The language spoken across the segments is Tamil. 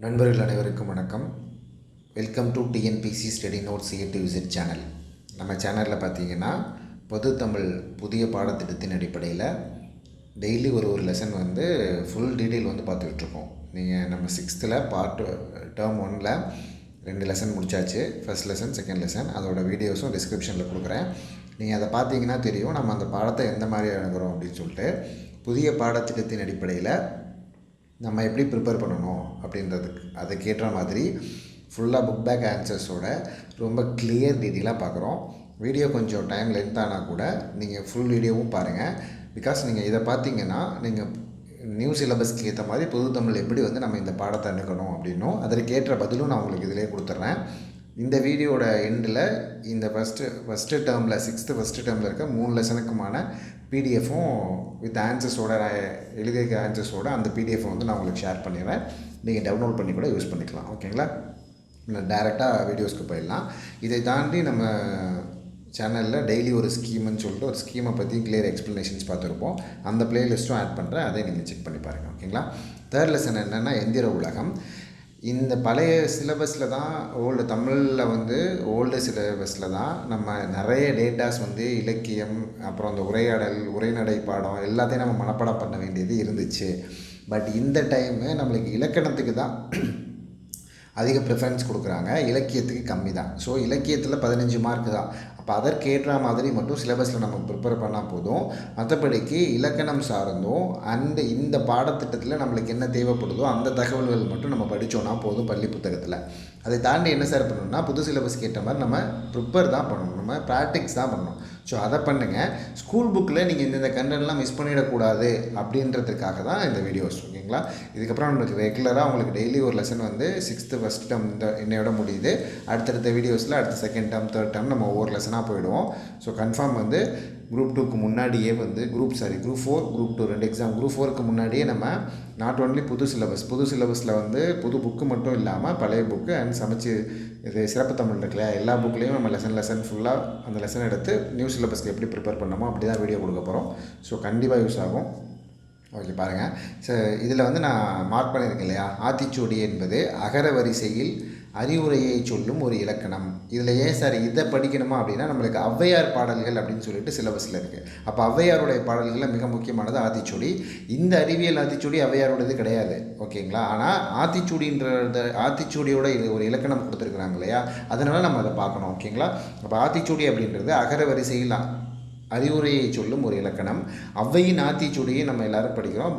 நண்பர்கள் அனைவருக்கும் வணக்கம். Welcome to TNPSC study notes A to Z channel. நம்ம சேனலில் பார்த்தீங்கன்னா பொது தமிழ் புதிய பாடத்திட்டத்தின் அடிப்படையில் டெய்லி ஒரு லெசன் ஃபுல் டீட்டெயில் பார்த்துக்கிட்ருக்கோம். நீங்கள் நம்ம 6th டேர்ம் 1 2 லெசன் முடிச்சாச்சு. First lesson, second lesson. அதோட வீடியோஸும் டிஸ்கிரிப்ஷனில் கொடுக்குறேன். நீங்கள் அதை பார்த்தீங்கன்னா தெரியும் நம்ம அந்த பாடத்தை எந்த மாதிரி அணுகிறோம் அப்படின்னு சொல்லிட்டு. புதிய பாடத்திட்டத்தின் அடிப்படையில் நம்ம எப்படி ப்ரிப்பேர் பண்ணணும் அப்படின்றதுக்கு அதுக்கேற்ற மாதிரி ஃபுல்லாக புக் பேக் ஆன்சர்ஸோட ரொம்ப கிளியர் டீட்டெயிலாக பார்க்குறோம். வீடியோ கொஞ்சம் டைம் லென்த் ஆனால் கூட நீங்கள் ஃபுல் வீடியோவும் பாருங்கள். பிகாஸ் நீங்கள் இதை பார்த்தீங்கன்னா நீங்கள் நியூ சிலபஸ்க்கு ஏற்ற மாதிரி பொது தமிழ் எப்படி நம்ம இந்த பாடத்தை அணுகணும் அப்படின்னும் அதற்கேற்ற பதிலும் நான் உங்களுக்கு இதிலே கொடுத்துட்றேன். இந்த வீடியோட எண்டில் இந்த ஃபஸ்ட்டு டேர்மில் 6th ஃபஸ்ட்டு டேர்மில் இருக்க 3 லெசனுக்குமான பிடிஎஃப்பும் வித் ஆன்சர்ஸோட எழுதியிருக்க ஆன்சர்ஸோட அந்த பிடிஎஃப் நான் உங்களுக்கு ஷேர் பண்ணிடுறேன். நீங்கள் டவுன்லோட் பண்ணி கூட யூஸ் பண்ணிக்கலாம். ஓகேங்களா? டைரெக்டாக வீடியோஸ்க்கு போயிடலாம். இதை தாண்டி நம்ம சேனலில் டெய்லி ஒரு ஸ்கீம்னு சொல்லிட்டு ஒரு ஸ்கீமை பற்றி கிளியர் எக்ஸ்ப்ளனேஷன்ஸ் பார்த்துருப்போம். அந்த ப்ளேலிஸ்ட்டும் ஆட் பண்ணுறேன். அதை நீங்கள் செக் பண்ணி பாருங்கள். ஓகேங்களா? தேர்ட் லெசன் என்னென்னா எந்திர உலகம். இந்த பழைய சிலபஸில் தான் தமிழில் ஓல்டு சிலபஸில் தான் நம்ம நிறைய டேட்டாஸ் இலக்கியம், அப்புறம் அந்த உரையாடல், உரைநடை பாடம் எல்லாத்தையும் நம்ம மனப்பாடம் பண்ண வேண்டியது இருந்துச்சு. பட் இந்த டைமு நம்மளுக்கு இலக்கணத்துக்கு தான் அதிக ப்ரிஃபரன்ஸ் கொடுக்குறாங்க, இலக்கியத்துக்கு கம்மி தான். ஸோ இலக்கியத்தில் 15 மார்க்கு தான். அப்போ அதற்கேற்ற மாதிரி மட்டும் சிலபஸில் நம்ம ப்ரிப்பேர் பண்ணால் போதும். மற்றபடிக்கு இலக்கணம் சார்ந்தும் அண்டு இந்த பாடத்திட்டத்தில் நம்மளுக்கு என்ன தேவைப்படுதோ அந்த தகவல்கள் மட்டும் நம்ம படித்தோன்னா போதும் பள்ளி புத்தகத்தில். அதை தாண்டி என்ன சார் பண்ணணும்னா புது சிலபஸ்க்கு ஏற்ற மாதிரி நம்ம ப்ரிப்பேர் தான் பண்ணணும், நம்ம ப்ராக்டிக்ஸ் தான் பண்ணணும். ஸோ அதை பண்ணுங்கள். ஸ்கூல் புக்கில் நீங்கள் இந்த கண்டென்ட்லாம் மிஸ் பண்ணிடக்கூடாது அப்படின்றதுக்காக தான் இந்த வீடியோஸ். ஓகேங்களா? இதுக்கப்புறம் நம்மளுக்கு ரெகுலராக உங்களுக்கு டெய்லி ஒரு லெசன் 6th ஃபஸ்ட் டேர்ம் என்னையோட முடியுது. அடுத்தடுத்த வீடியோஸில் அடுத்த செகண்ட் டேர்ம், தேர்ட் டேர்ம் நம்ம ஒவ்வொரு லெசனாக போயிடுவோம். ஸோ கன்ஃபார்ம் குரூப் 2க்கு முன்னாடியே குரூப் 4, குரூப் 2 2 எக்ஸாம். குரூப் 4க்கு முன்னாடியே நம்ம நாட் ஒன்லி புது சிலபஸில் புது புக்கு மட்டும் இல்லாமல் பழைய புக்கு அண்ட் சமைச்சு இது சிறப்பு தமிழ் இருக்குல்லையா, எல்லா புக்லேயும் நம்ம லெசன் ஃபுல்லாக அந்த லெசன் எடுத்து நியூ சிலபஸ்க்கு எப்படி ப்ரிப்பேர் பண்ணணுமோ அப்படி தான் வீடியோ கொடுக்க போகிறோம். ஸோ கண்டிப்பாக யூஸ் ஆகும். ஓகே, பாருங்கள். ஸோ இதில் நான் மார்க் பண்ணியிருக்கேன் இல்லையா, ஆத்திச்சூடி என்பது அகர வரிசையில் அறிவுரையை சொல்லும் ஒரு இலக்கணம். இதில் ஏன் சார் இதை படிக்கணுமா அப்படின்னா நம்மளுக்கு ஔவையார் பாடல்கள் அப்படின்னு சொல்லிட்டு சிலபஸில் இருக்குது. அப்போ ஔவையாருடைய பாடல்களில் மிக முக்கியமானது ஆத்திச்சூடி. இந்த அறிவியல் ஆத்திச்சூடி ஔவையாரோடது கிடையாது. ஓகேங்களா? ஆனால் ஆத்திச்சூடியோட இது ஒரு இலக்கணம் கொடுத்துருக்குறாங்க இல்லையா, அதனால் நம்ம அதை பார்க்கணும். ஓகேங்களா? அப்போ ஆத்திச்சூடி அப்படின்றது அகர வரிசையில் அறிவுரையை சொல்லும் ஒரு இலக்கணம். ஔவையின் ஆத்திச்சூடியை நம்ம எல்லோரும் படிக்கிறோம்.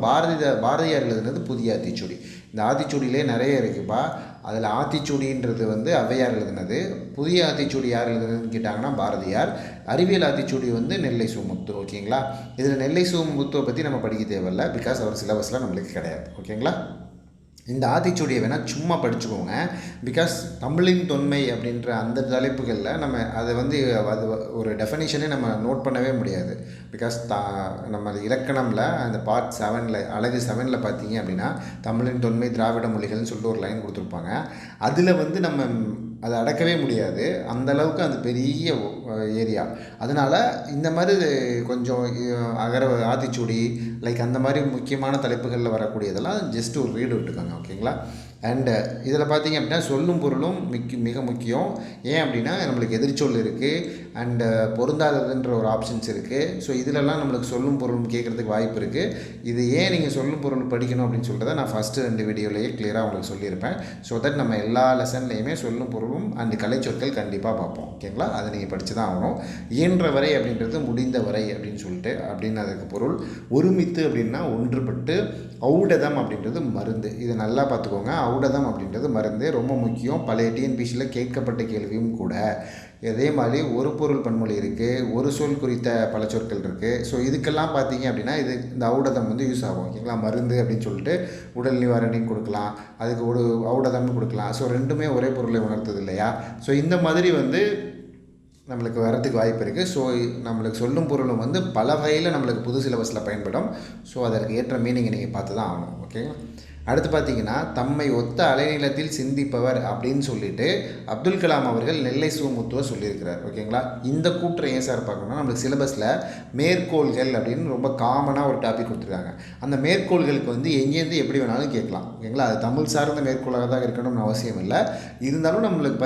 பாரதியார் எழுதுனது புதிய ஆத்திச்சூடி. இந்த ஆத்திச்சூடியிலே நிறைய இருக்குப்பா. அதில் ஆத்திச்சூடின்றது ஔவையார் எழுதுனது. புதிய ஆத்திச்சூடி யார் எழுதுனதுன்னு கேட்டாங்கன்னா பாரதியார். அறிவியல் ஆத்திச்சூடி நெல்லை சுமுத்து. ஓகேங்களா? இதில் நெல்லை சுமுத்துவை பற்றி நம்ம படிக்க தேவையில்லை, பிகாஸ் அவர் சிலபஸில் நம்மளுக்கு கிடையாது. ஓகேங்களா? இந்த ஆத்திச்சூடியை வேணால் சும்மா படிச்சுக்கோங்க. பிகாஸ் தமிழின் தொன்மை அப்படின்ற அந்த தலைப்புகளில் நம்ம அதை அது ஒரு டெஃபனிஷனே நம்ம நோட் பண்ணவே முடியாது. பிகாஸ் நம்ம இலக்கணமில் அந்த பார்ட் 7 அழகு 7 பார்த்தீங்க அப்படின்னா தமிழின் தொன்மை திராவிட மொழிகள்னு சொல்லிட்டு ஒரு லைன் கொடுத்துருப்பாங்க. அதில் நம்ம அதை அடக்கவே முடியாது, அந்தளவுக்கு அது பெரிய ஏரியா. அதனால் இந்த மாதிரி கொஞ்சம் ஆத்திச்சூடி அந்த மாதிரி முக்கியமான தலைப்புகளில் வரக்கூடியதெல்லாம் ஜஸ்ட் ஒரு ரீடு விட்டுக்கோங்க. ஓகேங்களா? அண்டு இதில் பார்த்தீங்க அப்படின்னா சொல்லும் பொருளும் மிக முக்கியம். ஏன் அப்படின்னா நம்மளுக்கு எதிர்ச்சொல் இருக்குது அண்டு பொருந்தாததுன்ற ஒரு ஆப்ஷன்ஸ் இருக்குது. ஸோ இதிலெல்லாம் நம்மளுக்கு சொல்லும் பொருளும் கேட்குறதுக்கு வாய்ப்பு இருக்குது. இது ஏன் நீங்கள் சொல்லும் பொருள் படிக்கணும் அப்படின்னு சொல்கிறத நான் ஃபஸ்ட்டு 2 வீடியோலேயே கிளியராக உங்களுக்கு சொல்லியிருப்பேன். ஸோ தட் நம்ம எல்லா லெசன்லேயுமே சொல்லும் பொருளும் அண்டு கலைச்சொற்கள் கண்டிப்பாக பார்ப்போம். ஓகேங்களா? அதை நீங்கள் படித்து தான் ஆகணும். இயன்ற வரை அப்படின்றது முடிந்த வரை அப்படின்னு சொல்லிட்டு அப்படின்னு அதுக்கு பொருள். ஒருமித்து அப்படின்னா ஒன்றுபட்டு. ஔடதம் அப்படின்றது மருந்து. இதை நல்லா பார்த்துக்கோங்க. ஔடதம் அப்படின்றது மருந்து, ரொம்ப முக்கியம். பழைய டிஎன்பிசியில் கேட்கப்பட்ட கேள்வியும் கூட. அதே மாதிரி ஒரு பொருள் பன்மொழி இருக்குது, ஒரு சொல் குறித்த பல சொற்கள் இருக்குது. ஸோ இதுக்கெல்லாம் பார்த்தீங்க அப்படின்னா இந்த ஔடதம் யூஸ் ஆகும். ஓகேங்களா? மருந்து அப்படின்னு சொல்லிட்டு உடல் நிவாரணின்னு கொடுக்கலாம், அதுக்கு ஒரு ஔடதம்னு கொடுக்கலாம். ஸோ ரெண்டுமே ஒரே பொருளை உணர்த்தது இல்லையா? ஸோ இந்த மாதிரி நம்மளுக்கு வரத்துக்கு வாய்ப்பு இருக்குது. ஸோ நம்மளுக்கு சொல்லும் பொருளும் பல வகையில் நம்மளுக்கு புது சிலபஸில் பயன்படும். ஸோ அதற்கு ஏற்ற மீனிங்கை நீங்கள் பார்த்து தான் ஆகணும். ஓகேங்களா? அடுத்து பார்த்தீங்கன்னா தம்மை ஒத்த அலைநீளத்தில் சிந்திப்பவர் அப்படின்னு சொல்லிட்டு அப்துல் கலாம் அவர்கள் நெல்லை சுமுத்துவை சொல்லியிருக்கிறார். ஓகேங்களா, இந்த கூற்றை ஏன் சார் பார்க்கணும்னா நம்மளுக்கு சிலபஸில் மேற்கோள்கள் அப்படின்னு ரொம்ப காமனாக ஒரு டாபிக் கொடுத்துருக்காங்க. அந்த மேற்கோள்களுக்கு வந்து எங்கேருந்து எப்படி வேணாலும் கேட்கலாம். ஓகேங்களா, அது தமிழ் சார்ந்த மேற்கோளாக தான் இருக்கணும்னு அவசியம் இல்லை. இருந்தாலும் நம்மளுக்கு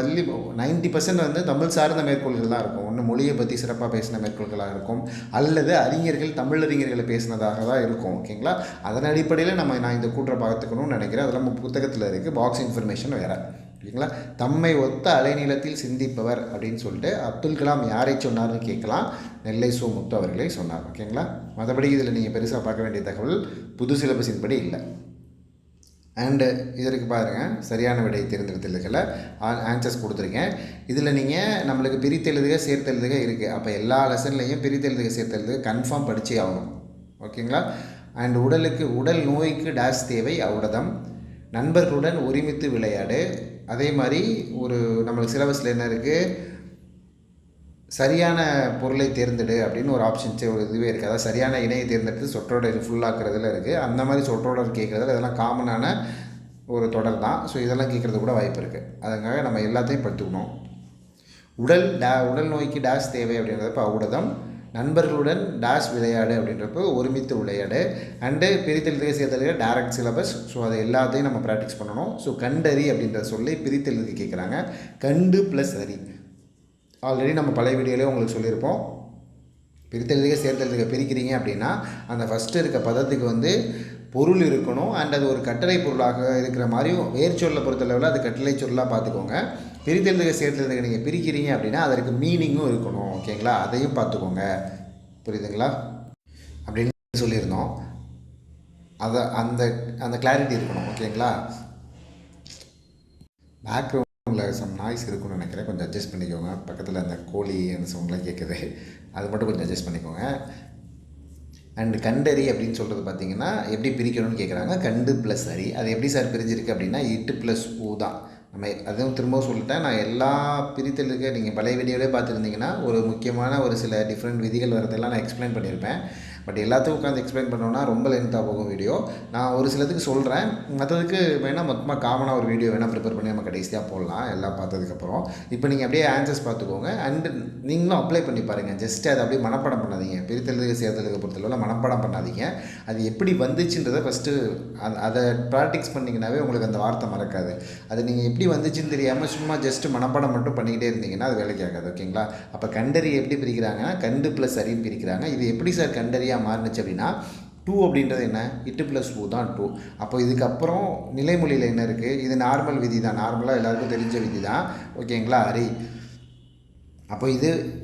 90% வந்து தமிழ் சார்ந்த மேற்கோள்கள் தான் இருக்கும். ஒன்று மொழியை பற்றி சிறப்பாக பேசின மேற்கோள்களாக இருக்கும், அல்லது அறிஞர்கள் தமிழறிஞர்களை பேசினதாக தான் இருக்கும். ஓகேங்களா, அதன் அடிப்படையில் நான் இந்த கூற்றை பார்த்துக்கணும்னு நினைக்கிறேன். அதெல்லாம் நம்ம புத்தகத்தில் இருக்குது, பாக்ஸ் இன்ஃபர்மேஷன் வேறு. ஓகேங்களா, தம்மை ஒத்த அலைநீளத்தில் சிந்திப்பவர் அப்படின்னு சொல்லிட்டு அப்துல் கலாம் யாரை சொன்னார்னு கேட்கலாம். நெல்லை சுமுத்து அவர்களே சொன்னார். ஓகேங்களா, மற்றபடி இதில் நீங்கள் பெருசாக பார்க்க வேண்டிய தகவல் புது சிலபஸின் படி இல்லை. அண்டு இதற்கு பாருங்கள், சரியான விடை தேர்ந்தெடுத்ததுகளை ஆன்சர்ஸ் கொடுத்துருக்கேன். இதில் நீங்கள் நம்மளுக்கு பிரித்தெழுதுக சேர்த்தெழுதுக இருக்குது. அப்போ எல்லா லெசன்லையும் பிரித்தெழுதுக சேர்த்தெழுதுக கன்ஃபார்ம் படித்தே ஆகணும். ஓகேங்களா, அண்ட் உடல் நோய்க்கு டேஷ் தேவை ஔடதம், நண்பர்களுடன் ஒருமித்து விளையாடு. அதே மாதிரி நம்மளுக்கு சிலபஸில் என்ன இருக்குது, சரியான பொருளை தேர்ந்தெடு அப்படின்னு ஒரு ஆப்ஷன்ஸே ஒரு இதுவே இருக்குது. அதாவது சரியான இணையை தேர்ந்தெடுத்து சொற்றொடர் ஃபுல்லாக்குறதுல இருக்குது. அந்த மாதிரி சொற்றொடர் கேட்குறதுல இதெல்லாம் காமனான ஒரு தொடர் தான். ஸோ இதெல்லாம் கேட்குறது கூட வாய்ப்பு இருக்குது. அதுக்காக நம்ம எல்லாத்தையும் படுத்துக்கணும். உடல் நோய்க்கு டேஷ் தேவை அப்படின்றப்ப ஔடதம், நண்பர்களுடன் டேஷ் விளையாடு அப்படின்றப்போ ஒருமித்து விளையாடு, அண்டு பிரித்தெழுதுக சேர்த்தெழுதுக டைரக்ட் சிலபஸ். ஸோ அதை எல்லாத்தையும் நம்ம ப்ராக்டிஸ் பண்ணணும். ஸோ கண்டறி அப்படின்ற சொல்லி பிரித்தெழுதுக கேட்குறாங்க. கண்டு ப்ளஸ் அறி ஆல்ரெடி நம்ம பழைய வீடியோலேயே உங்களுக்கு சொல்லியிருப்போம். பிரித்தெழுதுக சேர்த்தெழுதுக பிரிக்கிறீங்க அப்படின்னா அந்த ஃபஸ்ட்டு இருக்க பதத்துக்கு வந்து பொருள் இருக்கணும், அண்ட் அது ஒரு கட்டளை பொருளாக இருக்கிற மாதிரியும் வேர்ச்சொல்லை பொறுத்தளவில் அது கட்டளை சொல்லாக பார்த்துக்கோங்க. பிரித்தெழுதுக சேர்த்தெழுதுக நீங்கள் பிரிக்கிறீங்க அப்படின்னா அதற்கு மீனிங்கும் இருக்கணும். ஓகேங்களா, அதையும் பார்த்துக்கோங்க. புரியுதுங்களா அப்படின்னு சொல்லியிருந்தோம். அதை அந்த கிளாரிட்டி இருக்கணும். ஓகேங்களா, பேக்ரவுண்டில் சம் நாய்ஸ் இருக்குன்னு நினைக்கிறேன், கொஞ்சம் அட்ஜஸ்ட் பண்ணிக்கோங்க. பக்கத்தில் அந்த கோழி அந்த சவுண்ட்லாம் கேட்குது, அது மட்டும் கொஞ்சம் அட்ஜஸ்ட் பண்ணிக்கோங்க. அண்டு கண்டறி அப்படின்னு சொல்கிறது பார்த்திங்கன்னா எப்படி பிரிக்கணும்னு கேட்குறாங்க. கண்டு ப்ளஸ் அரி, அது எப்படி சார் பிரிஞ்சிருக்கு அப்படின்னா இட்டு ப்ளஸ் ஊ தான். நம்ம அதுவும் திரும்பவும் சொல்லிட்டேன், நான் எல்லா பிரித்தலுக்கு நீங்கள் பழைய வீடியோவிலே பார்த்துருந்தீங்கன்னா ஒரு முக்கியமான ஒரு சில டிஃப்ரெண்ட் விதிகள் வரதெல்லாம் நான் எக்ஸ்பிளைன் பண்ணியிருப்பேன். பட் எல்லாத்துக்கும் உட்காந்து எக்ஸ்பிளைன் பண்ணோன்னா ரொம்ப லென்த்தாக போகும் வீடியோ. நான் ஒரு சிலத்துக்கு சொல்கிறேன், மற்றதுக்கு வேணால் மொத்தமாக காமனாக ஒரு வீடியோ வேணால் ப்ரிப்பேர் பண்ணி நம்ம கடைசியாக போடலாம் எல்லாம் பார்த்ததுக்கப்புறம். இப்போ நீங்கள் அப்படியே ஆன்சர்ஸ் பார்த்துக்கோங்க, அண்டு நீங்களும் அப்ளை பண்ணி பாருங்கள். ஜஸ்ட் அதை அப்படியே மனப்பாடம் பண்ணாதீங்க. பிரித்தெழுதுக சேர்த்தெழுதுக பொறுத்தளவில் மனப்பாடம் பண்ணாதீங்க. அது எப்படி வந்துச்சுன்றதை ஃபஸ்ட்டு அதை ப்ராக்டிஸ் பண்ணிங்கன்னாவே உங்களுக்கு அந்த வார்த்தை மறக்காது. அது நீங்கள் எப்படி வந்துச்சுன்னு தெரியாமல் சும்மா ஜஸ்ட்டு மனப்பாடம் மட்டும் பண்ணிக்கிட்டே இருந்தீங்கன்னா அது வேலைக்கு ஆகாது. ஓகேங்களா, அப்போ கண்டறி எப்படி பிரிக்கிறாங்கன்னா கண்டு ப்ளஸ் அறின்னு பிரிக்கிறாங்க. இது எப்படி சார் கண்டறியாக மாறுனுச்சு அப்படின்னா 2 அப்படின்றது என்ன, இட்டு ப்ளஸ் ஊ தான் 2. அப்போ இதுக்கப்புறம் நிலைமொழியில் என்ன இருக்குது, இது நார்மல் விதி தான், நார்மலாக எல்லாருக்கும் தெரிஞ்ச விதி தான். ஓகேங்களா, அரி. அப்போ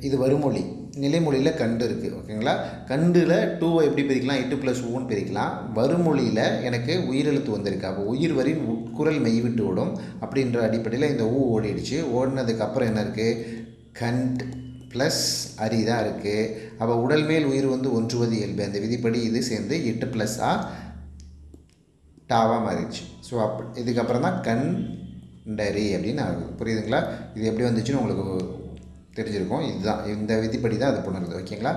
இது வருமொழி, நிலைமொழியில் கண்டு இருக்குது. ஓகேங்களா, கண்டில் 2வை எப்படி பிரிக்கலாம், இட்டு ப்ளஸ் ஊன்னு பிரிக்கலாம். வருமொழியில் எனக்கு உயிரெழுத்து வந்திருக்கு, அப்போ உயிர் வரின் உட்குரல் மெய்விட்டு ஓடும் அப்படின்ற அடிப்படையில் இந்த ஊ ஓடிடுச்சு. ஓடினதுக்கப்புறம் என்ன இருக்குது, கண்ட் ப்ளஸ் அரி தான் இருக்குது. அப்போ உடல் மேல் உயிர் வந்து ஒன்றுவது இயல்பு, அந்த விதிப்படி இது சேர்ந்து இட்டு ப்ளஸ் டாவாக மாறிடுச்சு. ஸோ இதுக்கப்புறம் தான் கண்டறி அப்படின்னு ஆகுது. புரியுதுங்களா, இது எப்படி வந்துச்சுன்னு உங்களுக்கு தெரிஞ்சிருக்கும். இதுதான் இந்த விதிப்படி தான் அது பண்ணுறது. ஓகேங்களா,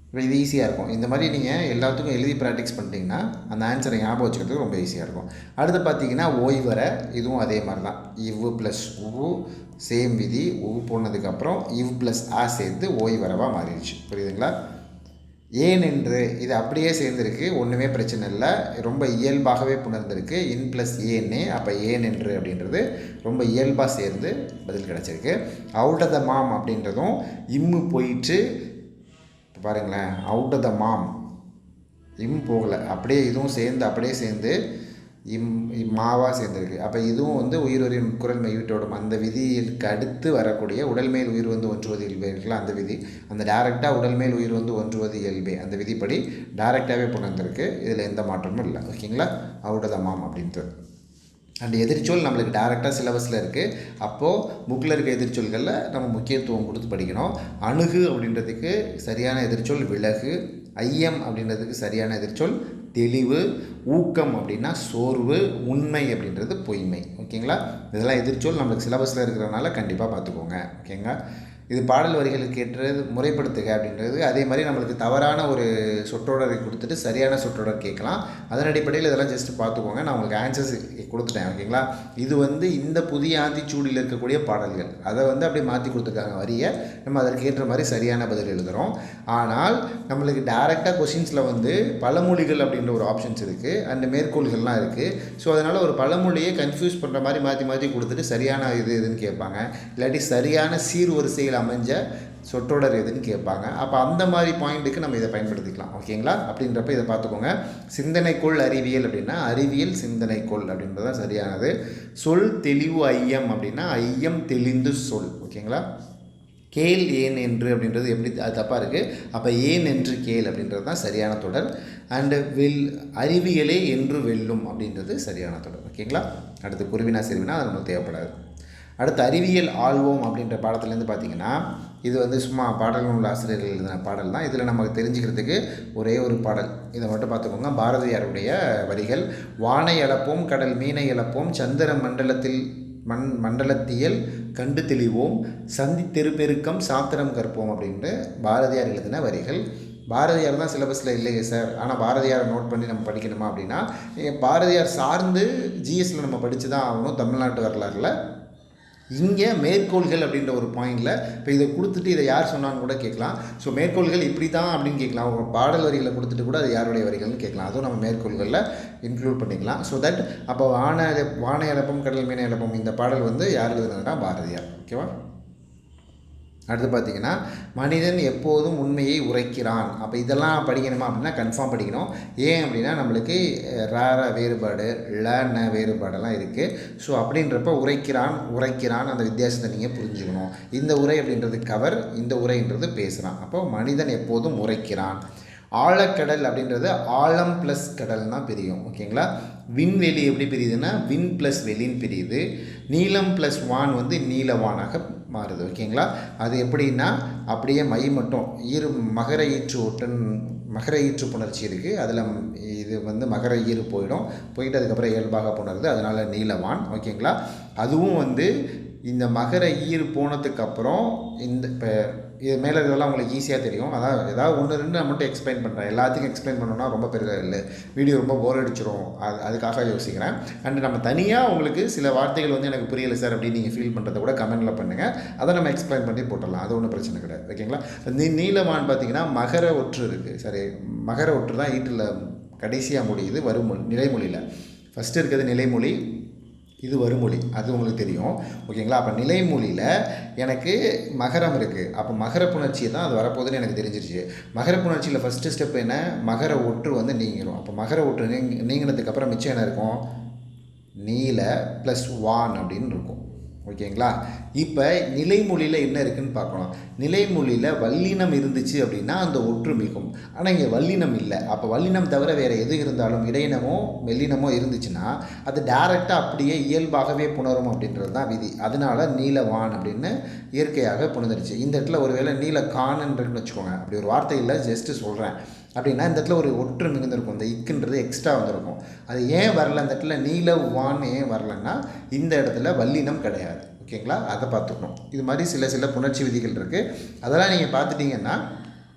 இப்போ இது ஈஸியாக இருக்கும். இந்த மாதிரி நீங்கள் எல்லாத்துக்கும் எழுதி ப்ராக்டிஸ் பண்ணிட்டீங்கன்னா அந்த ஆன்சரை ஞாபகம் வச்சுக்கிறதுக்கு ரொம்ப ஈஸியாக இருக்கும். அடுத்து பார்த்தீங்கன்னா ஓய்வரை, இதுவும் அதே மாதிரி தான். இவ் ப்ளஸ் உ சேம் விதி, உ போனதுக்கப்புறம் இவ் ப்ளஸ் சேர்த்து ஓய்வரவாக மாறிடுச்சு. புரியுதுங்களா, ஏன் என்று இது அப்படியே சேர்ந்துருக்கு, ஒன்றுமே பிரச்சனை இல்லை, ரொம்ப இயல்பாகவே புணர்ந்துருக்கு. இன் ப்ளஸ் ஏன்னே, அப்போ ஏன் என்று அப்படின்றது ரொம்ப இயல்பாக சேர்ந்து பதில் கிடச்சிருக்கு. அவுட் ஆஃப் த மாம் அப்படின்றதும் இம்மு போயிட்டு பாருங்களேன், அவுட் ஆஃப் த மாம் இம் போகலை, அப்படியே இதுவும் சேர்ந்து மாவாக சேர்ந்துருக்கு. அப்போ இதுவும் வந்து உயிரின் குரல் மெய்விட்டோடும் அந்த விதிக்கு அடுத்து வரக்கூடிய உடல் மேல் உயிர் வந்து ஒன்றுவது இயல்பே இருக்குல்ல, அந்த விதி, அந்த டேரெக்டாக உடல் மேல் உயிர் வந்து ஒன்றுவது இயல்பே அந்த விதிப்படி டேரெக்டாகவே புணர்ந்துருக்கு. இதில் எந்த மாற்றமும் இல்லை. ஓகேங்களா, அவுட் ஆஃப் த மாம் அப்படின்றது. அண்ட் எதிர்ச்சொல் நம்மளுக்கு டேரெக்டாக சிலபஸில் இருக்குது. அப்போது புக்கில் இருக்க எதிர்ச்சொல்களில் நம்ம முக்கியத்துவம் கொடுத்து படிக்கணும். அணுகு அப்படின்றதுக்கு சரியான எதிர்ச்சொல் விலகு, ஐயம் அப்படின்றதுக்கு சரியான எதிர்ச்சொல் தெளிவு, ஊக்கம் அப்படின்னா சோர்வு, உண்மை அப்படின்றது பொய்மை. ஓகேங்களா, இதெல்லாம் எதிர்ச்சொல் நம்மளுக்கு சிலபஸில் இருக்கிறதுனால கண்டிப்பாக பார்த்துக்கோங்க. ஓகேங்களா, இது பாடல் வரிகளுக்கு ஏற்றது முறைப்படுத்துக அப்படின்றது. அதே மாதிரி நம்மளுக்கு தவறான ஒரு சொற்றொடரை கொடுத்துட்டு சரியான சொற்றொடர் கேட்கலாம். அதன் அடிப்படையில் இதெல்லாம் ஜஸ்ட் பார்த்துக்கோங்க. நான் உங்களுக்கு ஆன்சர்ஸ் கொடுத்துட்டேன். ஓகேங்களா? இது வந்து இந்த புதிய ஆத்திச்சூடியில் இருக்கக்கூடிய பாடல்கள். அதை வந்து அப்படியே மாற்றி கொடுத்துருக்காங்க வரியை. நம்ம அதற்கு ஏற்ற மாதிரி சரியான பதில் எழுதுகிறோம். ஆனால் நம்மளுக்கு டைரெக்டாக கொஷின்ஸில் வந்து பழமொழிகள் அப்படின்ற ஒரு ஆப்ஷன்ஸ் இருக்குது, அண்டு மேற்கோள்கள்லாம் இருக்குது. ஸோ அதனால் ஒரு பழமொழியை கன்ஃபியூஸ் பண்ணுற மாதிரி மாற்றி மாற்றி கொடுத்துட்டு சரியான எதுன்னு கேட்பாங்க. இல்லாட்டி சரியான சீர்வரிசையில் அமைஞ்ச சொற்றொடர் எதுன்னு கேட்பாங்க. அப்போ அந்த மாதிரி பாயிண்ட்டுக்கு நம்ம இதை பயன்படுத்திக்கலாம். ஓகேங்களா? அப்படின்றப்ப இதை பார்த்துக்கோங்க. சிந்தனைக்குள் அறிவியல் அப்படின்னா அறிவியல் சிந்தனைக்குள் அப்படின்றது தான் சரியானது. சொல் தெளிவு ஐயம் அப்படின்னா ஐயம் தெளிந்து சொல். ஓகேங்களா? கேள் ஏன் என்று அப்படின்றது எப்படி அது தப்பாக இருக்குது. அப்போ ஏன் என்று கேள் அப்படின்றது தான் சரியான தொடர். அண்டு அறிவியலே என்று வெல்லும் அப்படின்றது சரியான தொடர். ஓகேங்களா? அடுத்து குருவினா சிறுவினா அது நமக்கு தேவைப்படாது. அடுத்து அறிவியல் ஆழ்வோம் அப்படின்ற பாடத்துலேருந்து பார்த்திங்கன்னா இது வந்து சும்மா பாடல்கள் உள்ள ஆசிரியர்கள் எழுதின பாடல் தான். இதில் நமக்கு தெரிஞ்சுக்கிறதுக்கு ஒரே ஒரு பாடல், இதை மட்டும் பார்த்துக்கோங்க. பாரதியாருடைய வரிகள். வானை அளப்போம் கடல் மீனை அளப்போம் சந்திர மண்டலத்தியல் கண்டு தெளிவோம் சந்தி தெருப்பெருக்கம் சாத்திரம் கற்போம் அப்படின்ட்டு பாரதியார் எழுதின வரிகள். பாரதியார் தான் சிலபஸில் இல்லையே சார், ஆனால் பாரதியாரை நோட் பண்ணி நம்ம படிக்கணுமா அப்படின்னா பாரதியார் சார்ந்து ஜிஎஸ்சில் நம்ம படித்து தான் ஆகணும். தமிழ்நாட்டு வரலாறுல இங்கே மேற்கோள்கள் அப்படின்ற ஒரு பாயிண்டில் இப்போ இதை கொடுத்துட்டு இதை யார் சொன்னான்னு கூட கேட்கலாம். ஸோ மேற்கோள்கள் இப்படி தான் அப்படின்னு கேட்கலாம். அவங்க பாடல் வரிகளை கொடுத்துட்டு கூட அது யாருடைய வரிகள்னு கேட்கலாம். அதுவும் நம்ம மேற்கோள்களில் இன்க்ளூட் பண்ணிக்கலாம். ஸோ தட் அப்போ வானை அளப்பம் கடல் மீனை அளப்பம் இந்த பாடல் வந்து யார் எழுதுனதுன்னா பாரதியார். ஓகேவா? அடுத்து பார்த்திங்கன்னா மனிதன் எப்போதும் உண்மையை உரைக்கிறான். அப்போ இதெல்லாம் படிக்கணுமா அப்படின்னா கன்ஃபார்ம் படிக்கணும். ஏன் அப்படின்னா நம்மளுக்கு ரேர வேறுபாடு லன வேறுபாடெல்லாம் இருக்குது. ஸோ அப்படின்றப்ப உரைக்கிறான் அந்த வித்தியாசத்தை நீங்கள் புரிஞ்சுக்கணும். இந்த உரை அப்படின்றது கவர், இந்த உரைன்றது பேசுகிறான். அப்போது மனிதன் எப்போதும் உரைக்கிறான். ஆழக்கடல் அப்படின்றது ஆழம் ப்ளஸ் கடல் தான் பிரியும். ஓகேங்களா? விண்வெளி எப்படி பிரியுதுன்னா விண் ப்ளஸ் வெளின்னு பிரியுது. நீளம் ப்ளஸ் வான் வந்து நீலவானாக மாறுது. ஓகேங்களா? அது எப்படின்னா அப்படியே மை மட்டும் மகர ஈற்று புணர்ச்சி இருக்குது. அதில் இது வந்து மகர ஈறு போயிட்டு அதுக்கப்புறம் இயல்பாக புணருது. அதனால் நீலவான். ஓகேங்களா? அதுவும் வந்து இந்த மகர ஈறு போனதுக்கப்புறம் இந்த இப்போ இது மேலே இதெல்லாம் உங்களுக்கு ஈஸியாக தெரியும். அதான் ஏதாவது ஒன்று ரெண்டு நான் மட்டும் எக்ஸ்பிளைன் பண்ணுறேன். எல்லாத்துக்கும் எக்ஸ்பிளைன் பண்ணணும்னா ரொம்ப பெரிய இல்லை, வீடியோ ரொம்ப போர் அடிச்சிடும். அதுக்காக யோசிக்கிறேன். அண்ட் நம்ம தனியாக உங்களுக்கு சில வார்த்தைகள் வந்து எனக்கு புரியலை சார் அப்படின்னு நீங்கள் ஃபீல் பண்ணுறதை கூட கமெண்டில் பண்ணுங்கள். அதை நம்ம எக்ஸ்பிளைன் பண்ணி போட்டுடலாம். அது ஒன்றும் பிரச்சனை கிடையாது. ஓகேங்களா? நீலவான் பார்த்திங்கன்னா மகர ஒற்று இருக்குது. சரி, மகர ஒற்று தான் ஈட்டில் கடைசியாக முடியுது நிலைமொழியில். ஃபஸ்ட்டு இருக்கிறது நிலைமொழி, இது வருமொழி, அது உங்களுக்கு தெரியும். ஓகேங்களா? அப்போ நிலைமொழியில் எனக்கு மகரம் இருக்குது. அப்போ மகர புணர்ச்சி தான் அது வரப்போகுதுன்னு எனக்கு தெரிஞ்சிருச்சு. மகர புணர்ச்சியில் ஃபஸ்ட்டு ஸ்டெப் என்ன, மகர ஒற்று வந்து நீங்கிடும். அப்போ மகர ஒற்று நீங்கினதுக்கப்புறம் மிச்சம் என்ன இருக்கும், நீல ப்ளஸ் வான் அப்படின்னு இருக்கும். ஓகேங்களா? இப்போ நிலைமொழியில் என்ன இருக்குதுன்னு பார்க்கலாம். நிலைமொழியில் வல்லினம் இருந்துச்சு அப்படின்னா அந்த ஒற்று மிகும். ஆனால் இங்கே வல்லினம் இல்லை. அப்போ வல்லினம் தவிர வேறு எது இருந்தாலும் இடையினமோ மெல்லினமோ இருந்துச்சுன்னா அது டைரெக்டாக அப்படியே இயல்பாகவே புணரும் அப்படின்றது தான் விதி. அதனால் நீலவான் அப்படின்னு இயற்கையாக புணர்ந்துருச்சு. இந்த இடத்துல ஒருவேளை நீலக்கான்ன்றதுன்னு வச்சுக்கோங்க. அப்படி ஒரு வார்த்தை இல்லை, ஜஸ்ட்டு சொல்கிறேன். அப்படின்னா இந்த இடத்துல ஒரு ஒற்று மிகுந்திருக்கும். இந்த இக்குன்றது எக்ஸ்ட்ரா வந்திருக்கும். அது ஏன் வரல, இந்த இடத்துல நீலவான் ஏன் வரலன்னா இந்த இடத்துல வல்லினம் கிடையாது. ஓகேங்களா? அதை பார்த்துக்கணும். இது மாதிரி சில புணர்ச்சி விதிகள் இருக்குது. அதெல்லாம் நீங்கள் பார்த்துட்டிங்கன்னா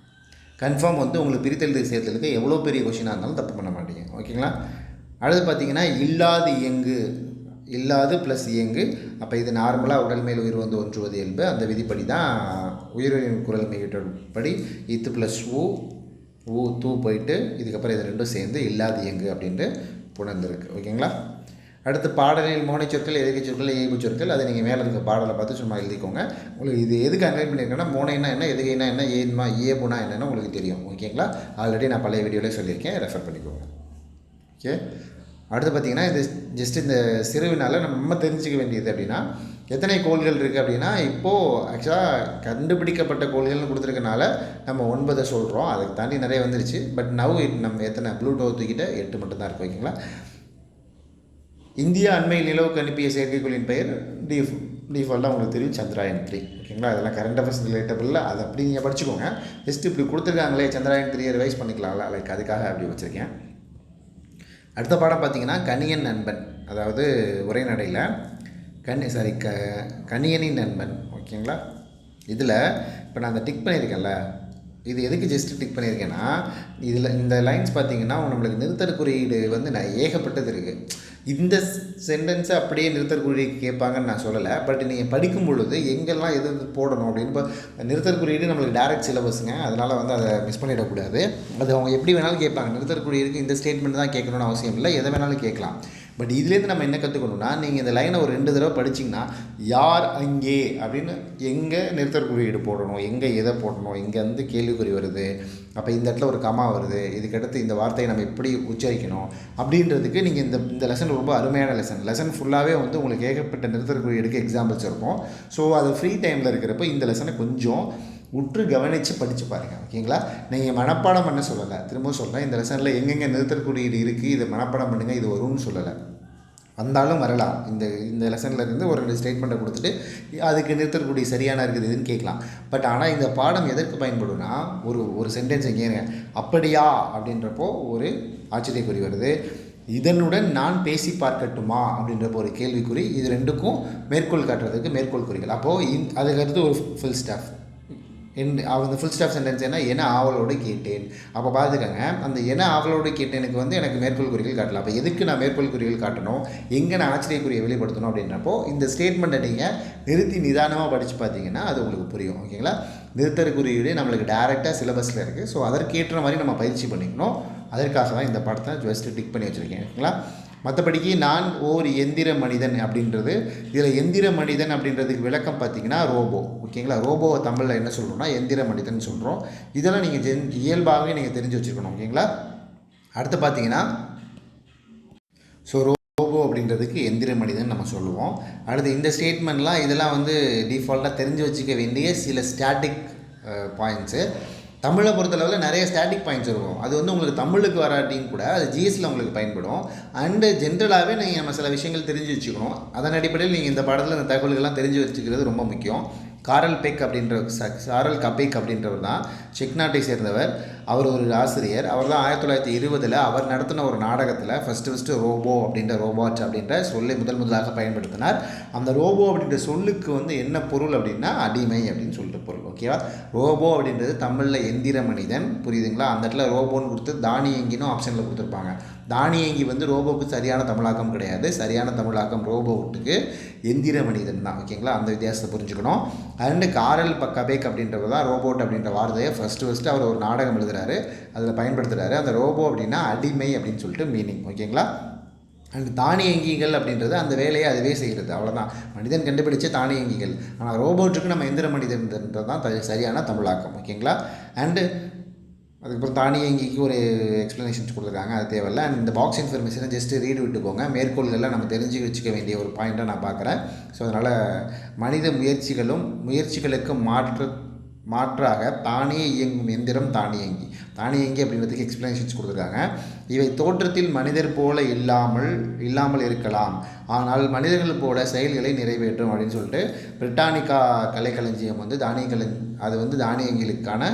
கன்ஃபார்ம் வந்து உங்களுக்கு பிரித்தெழுது சேர்த்தலுக்கு எவ்வளோ பெரிய கொஷினாக இருந்தாலும் தப்பு பண்ண மாட்டீங்க. ஓகேங்களா? அடுத்து பார்த்திங்கன்னா இல்லாது இயங்கு, இல்லாது ப்ளஸ் இயங்கு. அப்போ இது நார்மலாக உடல் மேல் உயிர் வந்து ஒன்றுவது இயல்பு. அந்த விதிப்படி தான் உயிரின் குரல் மிகப்படி இத்து ப்ளஸ் ஊ தூ போயிட்டு இதுக்கப்புறம் இது ரெண்டும் சேர்ந்து இல்லாது இயங்கு அப்படின்ட்டு புணர்ந்துருக்கு. ஓகேங்களா? அடுத்து பாடலில் மோனை சொற்கள், எதிர்கை சொற்கள், ஏய்பு சொற்கள். அதை நீங்கள் மேலே இருக்க பாடலை பார்த்து சும்மா எழுதிக்கோங்க. உங்களுக்கு இது எதுக்கு அன்லைன் பண்ணியிருக்கேன்னா மோனைனா என்ன, எதுகைனா என்ன, ஏன்மா ஏபுனா என்னென்னு உங்களுக்கு தெரியும். ஓகேங்களா? ஆல்ரெடி நான் பழைய வீடியோவில் சொல்லியிருக்கேன், ரெஃபர் பண்ணிக்கோங்க. ஓகே. அடுத்து பார்த்திங்கன்னா இது ஜஸ்ட் இந்த சிறுவினால் நம்ம தெரிஞ்சிக்க வேண்டியது அப்படின்னா எத்தனை கோள்கள் இருக்குது அப்படின்னா இப்போது ஆக்சுவலாக கண்டுபிடிக்கப்பட்ட கோள்கள்னு கொடுத்துருக்கனால நம்ம 9 சொல்கிறோம். அதுக்கு தாண்டி நிறைய வந்துருச்சு. பட் நம்ம எத்தனை ப்ளூட்டோ தூக்கிட்ட 8 மட்டும்தான் இருக்குது. ஓகேங்களா? இந்தியா அண்மையில் நிலவுக்கு அனுப்பிய செயற்கைக்கோளின் பெயர் டிஃபால்ட்டாக உங்களுக்கு தெரியும், சந்திராயன் 3. ஓகேங்களா? அதெல்லாம் கரண்ட் அஃபேர்ஸ் ரிலேட்டபிளில் அதை அப்படி நீங்கள் படிச்சுக்கோங்க. ஜஸ்ட் இப்படி கொடுத்துருக்காங்களே சந்திராயன் 3 ரிவைஸ் பண்ணிக்கலாம்ல, லைக் அதுக்காக அப்படி வச்சுருக்கேன். அடுத்த பாடம் பார்த்திங்கன்னா கணியன் நண்பன், அதாவது உரைநடையில் கணியனின் நண்பன். ஓகேங்களா? இதில் இப்போ நான் அந்த டிக் பண்ணியிருக்கேன்ல, இது எதுக்கு ஜஸ்ட் டிக் பண்ணியிருக்கேன்னா, இதில் இந்த லைன்ஸ் பார்த்தீங்கன்னா நம்மளுக்கு நிறுத்தற் குறியீடு வந்து ஏகப்பட்டது இருக்குது. இந்த சென்டென்ஸை அப்படியே நிறுத்தற் குறியீடு கேட்பாங்கன்னு நான் சொல்லலை. பட் நீங்கள் படிக்கும் பொழுது எங்கெல்லாம் எது போடணும் அப்படின்னு இப்போ நிறுத்தற் குறியீடு நம்மளுக்கு டேரக்ட் சிலபஸுங்க. அதனால் வந்து அதை மிஸ் பண்ணிடக்கூடாது. அது அவங்க எப்படி வேணாலும் கேட்பாங்க. நிறுத்தற் குறியீடுக்கு இந்த ஸ்டேட்மெண்ட் தான் கேட்கணும்னு அவசியம் இல்லை, எதை வேணாலும் கேட்கலாம். பட் இதுலேருந்து நம்ம என்ன கற்றுக்கணும்னா, நீங்கள் இந்த லைனை ஒரு 2 தடவை படிச்சிங்கன்னா, யார் அங்கே அப்படின்னு எங்கே நிறுத்தற் குறியீடு போடணும், எங்கே எதை போடணும், இங்கே வந்து கேள்விக்குறி வருது, அப்போ இந்த இடத்துல ஒரு கமா வருது, இதுக்கடுத்து இந்த வார்த்தையை நம்ம எப்படி உச்சரிக்கணும் அப்படின்றதுக்கு நீங்கள் இந்த லெசன் ரொம்ப அருமையான லெசன் ஃபுல்லாகவே வந்து உங்களுக்கு ஏகப்பட்ட நிறுத்தற் குறியீடுக்கு எக்ஸாம்பிள்ஸ் இருக்கும். ஸோ அது ஃப்ரீ டைமில் இருக்கிறப்போ இந்த லெசனை கொஞ்சம் உற்று கவனித்து படித்து பாருங்கள். ஓகேங்களா? நீங்கள் மனப்பாடம் பண்ண சொல்லலை, திரும்ப சொல்கிறேன். இந்த லெசனில் எங்கெங்கே நிறுத்தற் குறியீடு இருக்குது, இதை மனப்பாடம் பண்ணுங்கள், இது வரும்னு சொல்லலை. வந்தாலும் வரலாம். இந்த லெசனில் இருந்து ஒரு 2 ஸ்டேட்மெண்ட்டை கொடுத்துட்டு அதுக்கு நிறுத்தற் குறியீடு சரியான இருக்குது இதுன்னு கேட்கலாம். பட் ஆனால் இந்த பாடம் எதற்கு பயன்படும்னா, ஒரு சென்டென்ஸ் எங்கேங்க அப்படியா அப்படின்றப்போ ஒரு ஆச்சரியக்குறி வருது, இதனுடன் நான் பேசி பார்க்கட்டுமா அப்படின்றப்போ ஒரு கேள்விக்குறி, இது ரெண்டுக்கும் மேற்கோள் காட்டுறதுக்கு மேற்கோள் குறிகள். அப்போது அதுக்கடுத்து ஒரு ஃபுல் ஸ்டாஃப் அந்த ஃபுல் ஸ்டாப் சென்டென்ஸ் என்ன ஆவலோடு கேட்டேன். அப்போ பார்த்துக்கங்க, அந்த ஆவலோடு கேட்டேனுக்கு வந்து எனக்கு மேற்கோள் குறிகள் காட்டலாம். அப்போ எதுக்கு நான் மேற்கோள் குறிகள் காட்டணும், எங்கே நான் ஆச்சரியக்குறியை வெளிப்படுத்தணும் அப்படின்றப்போ இந்த ஸ்டேட்மெண்ட்டை நீங்கள் நிறுத்தி நிதானமாக படித்து பார்த்தீங்கன்னா அது உங்களுக்கு புரியும். ஓகேங்களா? நிறுத்தற் குறியீடு நம்மளுக்கு டேரெக்டாக சிலபஸில் இருக்குது. ஸோ அதற்கேற்ற மாதிரி நம்ம பயிற்சி பண்ணிக்கணும். அதற்காக தான் இந்த படத்தை ஜஸ்ட்டு டிக் பண்ணி வச்சுருக்கேன். ஓகேங்களா? மற்றபடிக்கு நான் ஓர் எந்திர மனிதன் அப்படின்றது, இதில் எந்திர மனிதன் அப்படின்றதுக்கு விளக்கம் பார்த்திங்கன்னா ரோபோ. ஓகேங்களா? ரோபோவை தமிழில் என்ன சொல்கிறோம்னா எந்திர மனிதன் சொல்கிறோம். இதெல்லாம் நீங்கள் இயல்பாகவே நீங்கள் தெரிஞ்சு வச்சுருக்கணும். ஓகேங்களா? அடுத்து பார்த்தீங்கன்னா ஸோ ரோபோ அப்படின்றதுக்கு எந்திர மனிதன் நம்ம சொல்லுவோம். அடுத்து இந்த ஸ்டேட்மெண்ட்லாம் இதெல்லாம் வந்து டிஃபால்ட்டாக தெரிஞ்சு வச்சுக்க வேண்டிய சில ஸ்டாட்டிக் பாயிண்ட்ஸு. தமிழை பொறுத்தளவில் நிறைய ஸ்டாட்டிக் பாயிண்ட்ஸ் இருக்கும். அது வந்து உங்களுக்கு தமிழுக்கு வராட்டின்னு கூட அது ஜிஎஸ்சில் உங்களுக்கு பயன்படும். அண்டு ஜென்ரலாகவே நீங்கள் நம்ம சில விஷயங்கள் தெரிஞ்சு வச்சுக்கணும். அதன் அடிப்படையில் நீங்கள் இந்த பாடத்தில் இந்த தகவல்கள்லாம் தெரிஞ்சு வச்சுக்கிறது ரொம்ப முக்கியம். காரல் கபேக் அப்படின்றவர் தான் செக் நாட்டை சேர்ந்தவர். அவர் ஒரு ஆசிரியர். அவர் தான் 1920 அவர் நடத்தின ஒரு நாடகத்தில் ஃபஸ்ட்டு ரோபோ அப்படின்ற ரோபாட் அப்படின்ற சொல்லை முதலாக பயன்படுத்தினார். அந்த ரோபோ அப்படின்ற சொல்லுக்கு வந்து என்ன பொருள் அப்படின்னா அடிமை அப்படின்னு சொல்லிட்டு பொருள். ஓகேவா? ரோபோ அப்படின்றது தமிழில் எந்திர மனிதன், புரியுதுங்களா? அந்த இடத்துல ரோபோன்னு கொடுத்து தானியங்கினும் ஆப்ஷனில் கொடுத்துருப்பாங்க. தானியங்கி வந்து ரோபோவுக்கு சரியான தமிழாக்கம் கிடையாது. சரியான தமிழாக்கம் ரோபோட்டுக்கு எந்திர மனிதன் தான். ஓகேங்களா? அந்த வித்தியாசத்தை புரிஞ்சுக்கணும். அண்டு காரல் கபேக் அப்படின்றவர் தான் ரோபோட் அப்படின்ற வார்த்தையை ஃபஸ்ட்டு அவர் ஒரு நாடகம் எழுதுகிறாரு, அதில் பயன்படுத்துகிறாரு. அந்த ரோபோ அப்படின்னா அடிமை அப்படின்னு சொல்லிட்டு மீனிங். ஓகேங்களா? அண்ட் தானியங்கிகள் அப்படின்றது அந்த வேலையை அதுவே செய்கிறது, அவ்வளோதான். மனிதன் கண்டுபிடிச்ச தானியங்கிகள். ஆனால் ரோபோட்டுக்கு நம்ம எந்திர மனிதன்ன்றது தான் சரியான தமிழாக்கம். ஓகேங்களா? அண்டு அதுக்கப்புறம் தானியங்கிக்கு ஒரு எக்ஸ்ப்ளனேஷன்ஸ் கொடுத்துருக்காங்க, அது தேவையில்லை. அண்ட் இந்த பாக்ஸ் இன்ஃபர்மேஷனை ஜஸ்ட்டு ரீட் விட்டுக்கோங்க. மேற்கோள்களில் நம்ம தெரிஞ்சு வச்சுக்க வேண்டிய ஒரு பாயிண்ட்டை நான் பார்க்குறேன். ஸோ அதனால் மனித முயற்சிகளுக்கு மாற்றாக தானே இயங்கும் எந்திரம் தானியங்கி அப்படின்றதுக்கு எக்ஸ்ப்ளனேஷன்ஸ் கொடுத்துருக்காங்க. இவை தோற்றத்தில் மனிதர் போல இல்லாமல் இருக்கலாம், ஆனால் மனிதர்கள் போல செயல்களை நிறைவேற்றும் அப்படின்னு சொல்லிட்டு பிரிட்டானிக்கா கலைக்களஞ்சியம் வந்து தானியங்கிகளுக்கான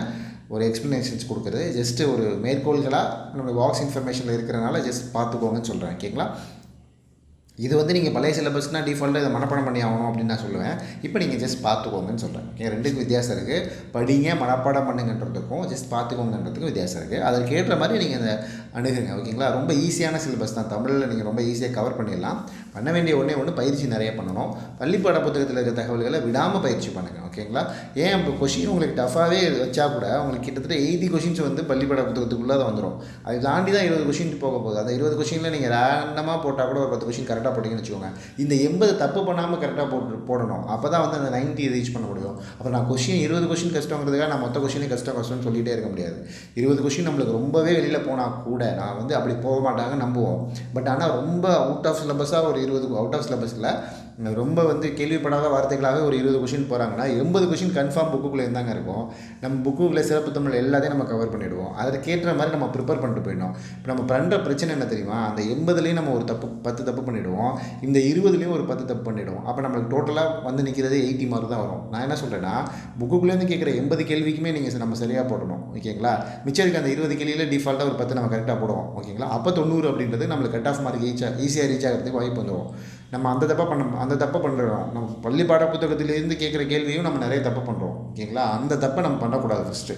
ஒரு எக்ஸ்ப்ளனேஷன்ஸ் கொடுக்குறது. ஜஸ்ட்டு ஒரு மேற்கோள்களாக நம்மளுடைய பாக்ஸ் இன்ஃபர்மேஷனில் இருக்கிறனால ஜஸ்ட் பார்த்துக்கோங்கன்னு சொல்கிறேன். ஓகேங்களா? இது வந்து நீங்கள் பழைய சிலபஸ்னால் டிஃபால்ட்டாக இதை மனப்பாடம் பண்ணி ஆகணும் அப்படின்னு நான் சொல்லுவேன். இப்போ நீங்கள் ஜஸ்ட் பார்த்துக்கோங்கன்னு சொல்கிறேன். ஓகே, ரெண்டுக்கும் வித்தியாசம் இருக்குது. படிங்க மனப்பாடம் பண்ணுங்கன்றதுக்கும் ஜஸ்ட் பார்த்துக்கோங்கன்றதுக்கும் வித்தியாசம் இருக்குது. அதற்கேற்ற மாதிரி நீங்கள் அதை அணுகுங்க. ஓகேங்களா? ரொம்ப ஈஸியான சிலபஸ் தான். தமிழில் நீங்கள் ரொம்ப ஈஸியாக கவர் பண்ணிடலாம். பண்ண வேண்டிய ஒன்று பயிற்சி நிறைய பண்ணணும். பள்ளிப்பாட புத்தகத்தில் இருக்கிற தகவல்களை விடாமல் பயிற்சி பண்ணுங்கள். ஓகேங்களா? ஏன் இப்போ கொஷின் உங்களுக்கு டஃபாகவே வச்சா கூட உங்களுக்கு கிட்டத்தட்ட 80 கொஷின்ஸ் வந்து பள்ளிப்பாட புத்தகத்துக்குள்ளே தான் வந்துடும். அது தாண்டி தான் 20 கொஷின் போக போகுது. அந்த 20 கொஷினில் நீங்கள் ரேண்டமாக போட்டால் கூட ஒரு 10 கொஷின் கரெக்டாக போட்டிங்கன்னு வச்சுக்கோங்க. இந்த 80 தப்பு பண்ணாமல் கரெக்டாக போடணும். அப்போ தான் வந்து அந்த 90 ரீச் பண்ண முடியும். அப்போ நான் 20 கொஷின் கஷ்டங்கிறதுக்காக நான் மொத்த கொஷினே கஷ்டம்னு சொல்லிகிட்டே இருக்க முடியாது. 20 கொஷின் நம்மளுக்கு ரொம்பவே வெளியில் போனால் கூட நான் வந்து அப்படி போக மாட்டாங்க நம்புவோம். பட் ஆனால் ரொம்ப அவுட் ஆஃப் சிலபஸாக ஒரு 20 அவுட் ஆஃப் சிலபஸில் ரொம்ப வந்து கேள்விப்படாத வார்த்தைகளாகவே ஒரு 20 கொஷின் போகிறாங்கன்னா 80 கொஷின் கன்ஃபார்ம் புக்குள்ளே இருந்தாங்க இருக்கும். நம்ம புக்குள்ளே சிறப்பு தமிழ் எல்லாத்தையும் நம்ம கவர் பண்ணிவிடுவோம். அதற்கேற்ற மாதிரி நம்ம ப்ரிப்பேர் பண்ணிட்டு போயிடணும். இப்போ நம்ம பண்ணுற பிரச்சனை என்ன தெரியுமா? அந்த 80லேயும் நம்ம ஒரு 10 தப்பு பண்ணிவிடுவோம். இந்த 20லேயும் ஒரு 10 தப்பு பண்ணிவிடுவோம். அப்போ நம்மளுக்கு டோட்டலாக வந்து நிற்கிறது 80 மார்க் தான் வரும். நான் என்ன சொல்கிறேன்னா, புக்குள்ளேருந்து கேட்குற 80 கேள்விக்குமே நீங்கள் நம்ம சரியாக போடணும். ஓகேங்களா? மிச்சம் இருக்க அந்த 20 கேள்வியில் டிஃபால்ட்டாக ஒரு 10 நம்ம கரெக்டாக போடுவோம். ஓகேங்களா? அப்போ 90 அப்படின்றது நம்மளுக்கு கட் ஆஃப் மார்க் ஈஸியாக ரீச் ஆகிறதுக்கு வாய்ப்பு வந்துடும். நம்ம அந்த தப்பை பண்ணுறோம். நம்ம பள்ளி பாட புத்தகத்திலேருந்து கேட்குற கேள்வியும் நம்ம நிறைய தப்பு பண்ணுறோம். ஓகேங்களா. அந்த தப்பை நம்ம பண்ணக்கூடாது ஃபஸ்ட்டு.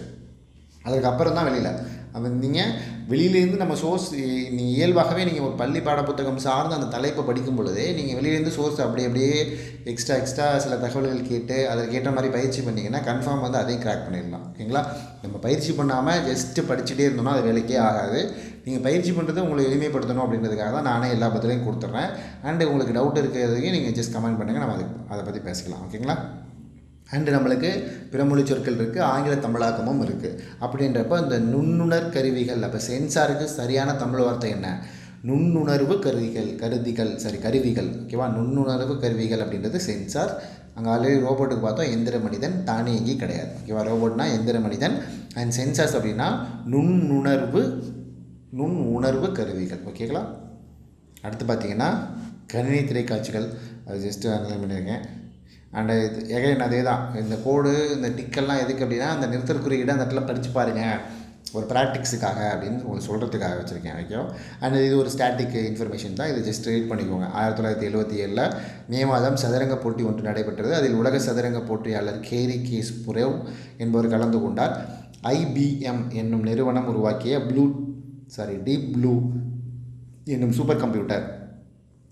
அதுக்கப்புறம் தான் வெளியில் அப்போ நீங்கள் வெளியிலேருந்து நம்ம சோர்ஸ் நீங்கள் இயல்பாகவே நீங்கள் ஒரு பள்ளி பாடப்புத்தகம் சார்ந்து அந்த தலைப்பை படிக்கும் பொழுதே நீங்கள் வெளியிலேருந்து சோர்ஸ் அப்படியே எக்ஸ்ட்ரா சில தகவல்கள் கேட்டு அதற்கேற்ற மாதிரி பயிற்சி பண்ணிங்கன்னா கன்ஃபார்ம் வந்து அதையும் கிராக் பண்ணிடலாம். ஓகேங்களா. நம்ம பயிற்சி பண்ணாமல் ஜஸ்ட்டு படிச்சுட்டே இருந்தோம்னா அது வேலைக்கே ஆகாது. நீங்கள் பயிற்சி பண்ணுறது உங்களை எளிமைப்படுத்தணும் அப்படின்றதுக்காக தான் நானே எல்லா பதிலையும் கொடுத்துட்றேன். அண்டு உங்களுக்கு டவுட் இருக்கிறதையும் நீங்கள் ஜஸ்ட் கமெண்ட் பண்ணுங்கள், நம்ம அதை பற்றி பேசிக்கலாம். ஓகேங்களா. அண்டு நம்மளுக்கு பிறமொழி சொற்கள் இருக்குது, ஆங்கில தமிழாக்கமும் இருக்குது. அப்படின்றப்ப இந்த நுண்ணுணர் கருவிகள், அப்போ சென்சாருக்கு சரியான தமிழ் வார்த்தை என்ன? நுண்ணுணர்வு கருவிகள். ஓகேவா. நுண்ணுணர்வு கருவிகள் அப்படின்றது சென்சார். அங்கே ஆல்ரெடி ரோபோட்டுக்கு பார்த்தோம், எந்திர மனிதன், தானியங்கி கிடையாது. ஓகேவா. ரோபோட்னா எந்திர மனிதன், அண்ட் சென்சார்ஸ் அப்படின்னா நுண்ணுணர்வு கருவிகள். ஓகேங்களா. அடுத்து பார்த்தீங்கன்னா கணினி திரைக்காட்சிகள், அது ஜஸ்ட்டு அனலைன் பண்ணியிருக்கேன். அண்டு இது எகைன் அதே தான். இந்த கோடு இந்த டிக்கெல்லாம் எதுக்கு அப்படின்னா அந்த நிறுத்தல் குறியீடு அந்த இடத்துல படித்து பாருங்கள், ஒரு ப்ராக்டிக்ஸுக்காக அப்படின்னு உங்களுக்கு சொல்கிறதுக்காக வச்சுருக்கேன். ஓகே. அண்ட் இது ஒரு ஸ்டாட்டிக் இன்ஃபர்மேஷன் தான், இது ஜஸ்ட் ரீட் பண்ணிக்கோங்க. 1977 மே மாதம் சதுரங்க போட்டி ஒன்று நடைபெற்றது. அதில் உலக சதுரங்க போட்டியாளர் கேரி கேஸ்பரோவ் என்பவர் கலந்து கொண்டார். IBM என்னும் நிறுவனம் உருவாக்கிய டீப் ப்ளூ என்னும் சூப்பர் கம்ப்யூட்டர்.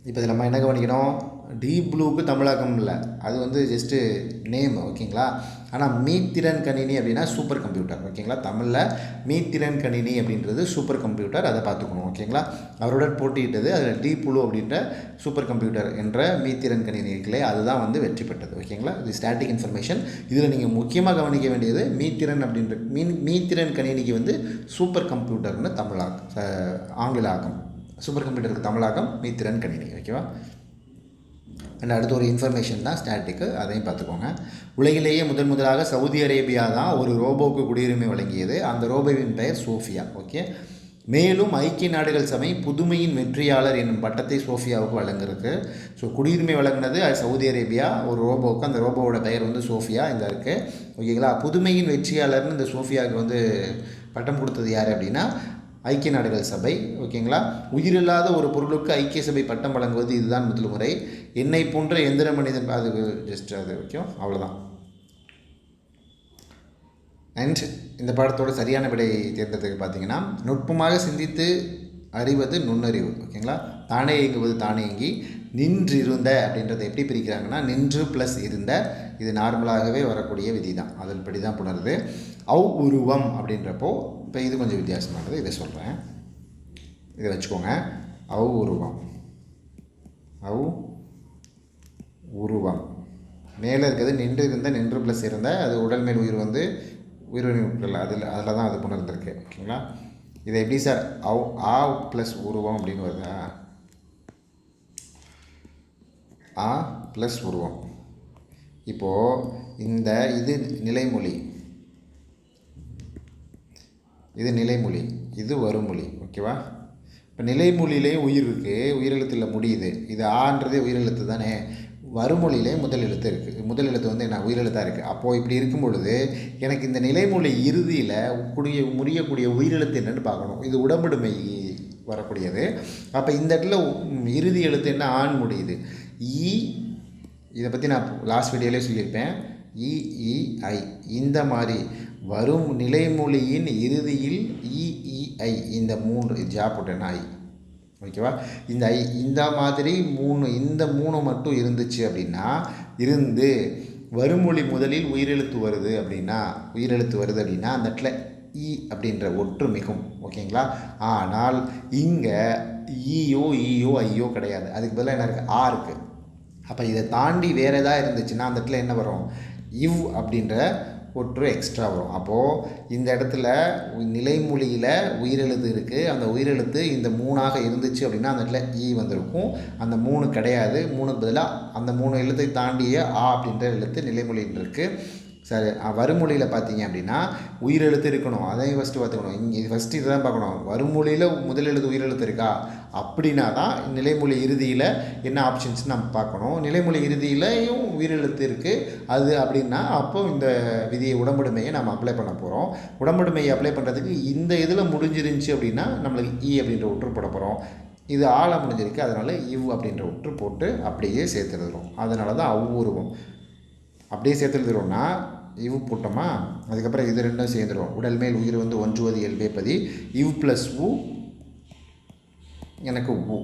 இப்போ இதில் நம்ம என்ன கவனிக்கணும், டீப் ப்ளூக்கு தமிழாக்கம் இல்லை, அது வந்து ஜஸ்ட்டு நேம். ஓகேங்களா. ஆனால் மீத்திறன் கணினி அப்படின்னா சூப்பர் கம்ப்யூட்டர். ஓகேங்களா. தமிழில் மீத்திறன் கணினி அப்படின்றது சூப்பர் கம்ப்யூட்டர், அதை பார்த்துக்கணும். ஓகேங்களா. அவருடன் போட்டியிட்டது அதில் டீப் ப்ளூ அப்படின்ற சூப்பர் கம்ப்யூட்டர் என்ற மீத்திறன் கணினி இருக்குல்லே, அதுதான் வந்து வெற்றி பெற்றது. ஓகேங்களா. இது ஸ்டாட்டிக் இன்ஃபர்மேஷன். இதில் நீங்கள் முக்கியமாக கவனிக்க வேண்டியது மீத்திறன் அப்படின்ற மீத்திறன் கணினிக்கு வந்து சூப்பர் கம்ப்யூட்டர்னு ஆங்கில ஆக்கம். சூப்பர் கம்ப்யூட்டருக்கு தமிழாக்கம் மீத்திறன் கணினி. ஓகேவா. அண்ட் அடுத்து ஒரு இன்ஃபர்மேஷன் தான் ஸ்டாட்டிக்கு, அதையும் பார்த்துக்கோங்க. உலகிலேயே முதலாக சவுதி அரேபியா தான் ஒரு ரோபோவுக்கு குடியுரிமை வழங்கியது. அந்த ரோபோவின் பெயர் சோஃபியா. ஓகே. மேலும் ஐக்கிய நாடுகள் சபை புதுமையின் வெற்றியாளர் என்னும் பட்டத்தை சோஃபியாவுக்கு வழங்கிருக்கு. ஸோ குடியுரிமை வழங்கினது சவுதி அரேபியா ஒரு ரோபோவுக்கு. அந்த ரோபோவோட பெயர் வந்து சோஃபியா இந்த இருக்குது. ஓகேங்களா. புதுமையின் வெற்றியாளர்னு இந்த சோஃபியாவுக்கு வந்து பட்டம் கொடுத்தது யார் அப்படின்னா ஐக்கிய நாடுகள் சபை. ஓகேங்களா. உயிரில்லாத ஒரு பொருளுக்கு ஐக்கிய சபை பட்டம் வழங்குவது இதுதான் முதல் முறை. என்னை போன்ற எந்திர மனிதன், அதுக்கு ஜஸ்ட் அது ஓகே, அவ்வளோதான். அண்ட் இந்த பாடத்தோட சரியான விடை தேர்ந்ததுக்கு பார்த்தீங்கன்னா நுட்பமாக சிந்தித்து அறிவது நுண்ணறிவு. ஓகேங்களா. தானே இயங்குவது தானியங்கி. நின்றிருந்த அப்படின்றத எப்படி பிரிக்கிறாங்கன்னா நின்று ப்ளஸ் இருந்த, இது நார்மலாகவே வரக்கூடிய விதி தான், அதன்படி தான் புணருது. உருவம் அப்படின்றப்போ இப்போ இது கொஞ்சம் வித்தியாசமானது, இதை சொல்கிறேன், இதை வச்சுக்கோங்க. உருவம் மேலே இருக்கிறது நின்று ப்ளஸ் இருந்த, அது உடல் மேல் உயிர் வந்து உயிரினங்கள், அதில் தான் அது புணர்ந்துருக்கு. ஓகேங்களா. இதை எப்படி சார் ப்ளஸ் உருவம் அப்படின்னு வருதா? ப்ளஸ் உருவம். இப்போது இது நிலைமொழி, இது வருமொழி. ஓகேவா. இப்போ நிலைமொழியிலேயும் உயிர் இருக்குது, உயிரெழுத்தில் முடியுது. இது ஆன்றதே உயிரெழுத்து தானே. வருமொழியிலே முதல் எழுத்து இருக்குது, முதல் எழுத்து வந்து என்ன உயிரெழுத்தாக இருக்குது. அப்போது இப்படி இருக்கும் பொழுது எனக்கு இந்த நிலைமொழி இறுதியில் முடியக்கூடிய உயிரெழுத்து என்னென்னு பார்க்கணும். இது உடம்புடுமை வரக்கூடியது. அப்போ இந்த இடத்துல இறுதி எழுத்து என்ன ஆண் முடியுது. இதை பற்றி நான் லாஸ்ட் வீடியோவிலே சொல்லியிருப்பேன். இஇஐ இந்த மாதிரி வரும் நிலைமொழியின் இறுதியில் இஇஐ இந்த 3 ஜா போட்டேன்னா ஐ. ஓகேவா. இந்த மாதிரி இந்த மூணு மட்டும் இருந்துச்சு அப்படின்னா, இருந்து வருமொழி முதலில் உயிரெழுத்து வருது அப்படின்னா அந்த இடத்துல இ அப்படின்ற ஒற்று மிகும். ஓகேங்களா. ஆனால் இங்கே ஈயோ ஐயோ கிடையாது, அதுக்கு பதிலாக என்ன இருக்குது, இருக்குது. அப்போ இதை தாண்டி வேறு எதாவது இருந்துச்சுன்னா அந்த இடத்துல என்ன வரும், இவ் அப்படின்ற ஒற்று எக்ஸ்ட்ரா வரும். அப்போது இந்த இடத்துல நிலைமொழியில் உயிரெழுத்து இருக்குது, அந்த உயிரெழுத்து இந்த 3ஆக இருந்துச்சு அப்படின்னா அந்த இடத்துல ஈ வந்திருக்கும். அந்த 3 கிடையாது, 3க்கு பதிலாக அந்த 3 எழுத்தை தாண்டிய அப்படின்ற எழுத்து நிலைமொழியில் இருக்குது. சரி. வருமொழியில் பார்த்தீங்க அப்படின்னா உயிரெழுத்து இருக்கணும், அதையும் ஃபஸ்ட்டு பார்த்துக்கணும். இது ஃபஸ்ட்டு இதை தான் பார்க்கணும். வருமொழியில் முதல் எழுத்து உயிரெழுத்து இருக்கா அப்படின்னா தான் நிலைமொழி இறுதியில் என்ன ஆப்ஷன்ஸ் நம்ம பார்க்கணும். நிலைமொழி இறுதியிலையும் உயிரெழுத்து இருக்குது அது அப்படின்னா அப்போது இந்த விதியை உடம்புடுமையை நம்ம அப்ளை பண்ண போகிறோம். உடம்புடுமையை அப்ளை பண்ணுறதுக்கு இந்த இதில் முடிஞ்சிருந்துச்சு அப்படின்னா நம்மளுக்கு இ அப்படின்ற ஒற்று போட போகிறோம். இது ஆளை முடிஞ்சிருக்கு, அதனால் இவ் அப்படின்ற ஒற்று போட்டு அப்படியே சேர்த்துருதுறோம். அதனால தான் உருவம் அப்படியே சேர்த்து எழுதுறோம்னா இவ் போட்டோமா, அதுக்கப்புறம் இது ரெண்டும் சேர்ந்துடும். உடல் மேல் உயிர் வந்து ஒன்றுவது இயல்பே பதி, இவ் ப்ளஸ் உ எனக்கு உ,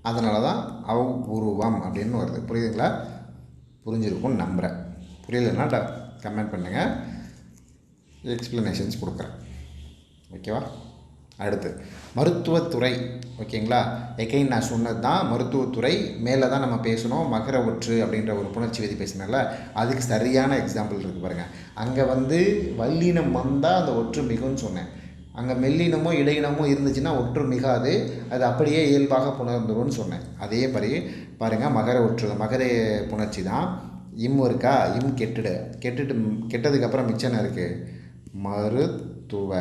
அதனால தான் அவ் உருவம் அப்படின்னு வருது. புரியுதுங்களா? புரிஞ்சிருக்கும்னு நம்புகிறேன். புரியலைன்னா கமெண்ட் பண்ணுங்கள், எக்ஸ்ப்ளனேஷன்ஸ் கொடுக்குறேன். ஓகேவா? அடுத்து மருத்துவத்துறை. ஓகேங்களா? எகைன் நான் சொன்னது தான் மருத்துவத்துறை. மேலே தான் நம்ம பேசணும் மகர ஒற்று அப்படின்ற ஒரு புணர்ச்சி விதி பேசினால அதுக்கு சரியான எக்ஸாம்பிள் இருக்குது பாருங்கள். அங்கே வந்து வல்லினம் வந்தால் அந்த ஒற்று மிகுன்னு சொன்னேன். அங்கே மெல்லினமோ இடையினமோ இருந்துச்சுன்னா ஒற்று மிகாது, அது அப்படியே இயல்பாக புணர்ந்துரும்னு சொன்னேன். அதே மாதிரி பாருங்கள், மகர ஒற்று மகர புணர்ச்சி தான். இம் இருக்கா, இம் கெட்டதுக்கப்புறம் மிச்சம் என்ன இருக்குது, மருத்துவ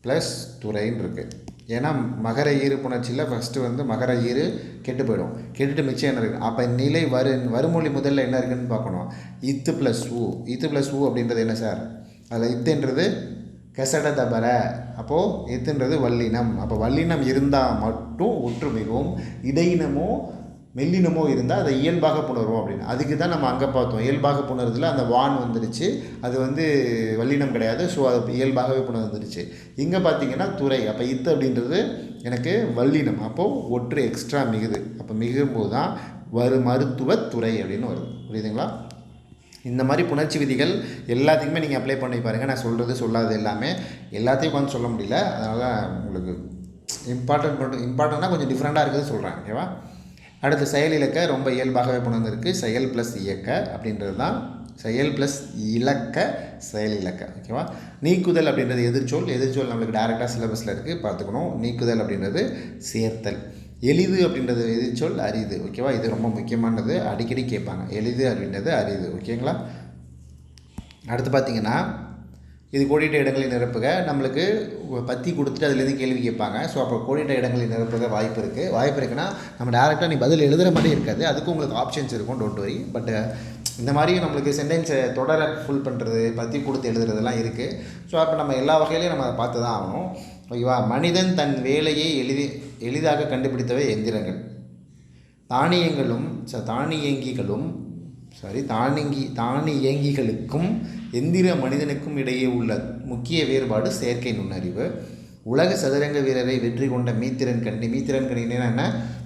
ப்ளஸ் துறைன்னு இருக்குது. ஏன்னா மகர ஈறு புணர்ச்சியில் ஃபஸ்ட்டு வந்து மகர ஈறு கெட்டு போயிடும், கெட்டுட்டு மிச்சம் என்ன இருக்குது. அப்போ நிலை வருமொழி முதல்ல என்ன இருக்குதுன்னு பார்க்கணும். இத்து ப்ளஸ் ஊ, இத்து ப்ளஸ் ஊ அப்படின்றது என்ன சார், அதில் இத்துன்றது கெசட தபர, அப்போது இத்துன்றது வல்லினம். அப்போ வல்லினம் இருந்தால் மட்டும் ஒற்று மிகவும், இடையினமோ மெல்லினமோ இருந்தால் அதை இயல்பாக புணர்வோம் அப்படின்னு. அதுக்கு தான் நம்ம அங்கே பார்த்தோம். இயல்பாக புணர்றதுல அந்த வான் வந்துடுச்சு, அது வந்து வல்லினம் கிடையாது, ஸோ அது இயல்பாகவே புணர்ந்துருச்சு. இங்கே பார்த்தீங்கன்னா துறை, அப்போ இத்து அப்படின்றது எனக்கு வல்லினம், அப்போது ஒற்று எக்ஸ்ட்ரா மிகுது. அப்போ மிகும்போது தான் மருத்துவத்துறை அப்படின்னு வருது. புரியுதுங்களா? இந்த மாதிரி புணர்ச்சி விதிகள் எல்லாத்துக்குமே நீங்கள் அப்ளை பண்ணி பாருங்கள். நான் சொல்கிறது சொல்லாது எல்லாத்தையும் உட்காந்து சொல்ல முடியல, அதனால் உங்களுக்கு இம்பார்ட்டண்ட்டாக கொஞ்சம் டிஃப்ரெண்ட்டாக இருக்குது சொல்கிறேன். ஓகேவா? அடுத்து செயல் இலக்க ரொம்ப இயல்பாகவே புணர்ந்துருக்கு. செயல் ப்ளஸ் இயக்க அப்படின்றது தான் செயல் ப்ளஸ் இலக்க செயல் இலக்க. ஓகேவா? நீக்குதல் அப்படின்றது எதிர்ச்சொல் நம்மளுக்கு டேரெக்டாக சிலபஸில் இருக்குது, பார்த்துக்கணும். நீக்குதல் அப்படின்றது சேர்த்தல். எளிது அப்படின்றது எதிர்ச்சொல், அரிது. ஓகேவா? இது ரொம்ப முக்கியமானது, அடிக்கடி கேட்பாங்க. எளிது அப்படின்றது அரிது. ஓகேங்களா? அடுத்து பார்த்திங்கன்னா இது கோடிட்ட இடங்களை நிரப்புக. நம்மளுக்கு பற்றி கொடுத்துட்டு அதுலேருந்து கேள்வி கேட்பாங்க. ஸோ அப்போ கோடிட்ட இடங்களை நிரப்புக வாய்ப்பு இருக்குன்னா நம்ம டேரெக்டாக நீ பதில் எழுதுகிற மாதிரி இருக்காது, அதுக்கும் உங்களுக்கு ஆப்ஷன்ஸ் இருக்கும், டோன்ட் வரி. பட் இந்த மாதிரி நம்மளுக்கு சென்டென்ஸை தொடர ஃபுல் பண்ணுறது, பற்றி கொடுத்து எழுதுறதெல்லாம் இருக்குது. ஸோ அப்போ நம்ம எல்லா வகையிலையும் நம்ம அதை பார்த்து தான் ஆகணும். ஓகேவா? மனிதன் தன் வேலையை எளிதாக கண்டுபிடித்தவை எந்திரங்கள். தானியங்கிகளுக்கும் எந்திர மனிதனுக்கும் இடையே உள்ள முக்கிய வேறுபாடு செயற்கை நுண்ணறிவு. உலக சதுரங்க வீரரை வெற்றி கொண்ட மீத்திரன் கணினினா என்ன,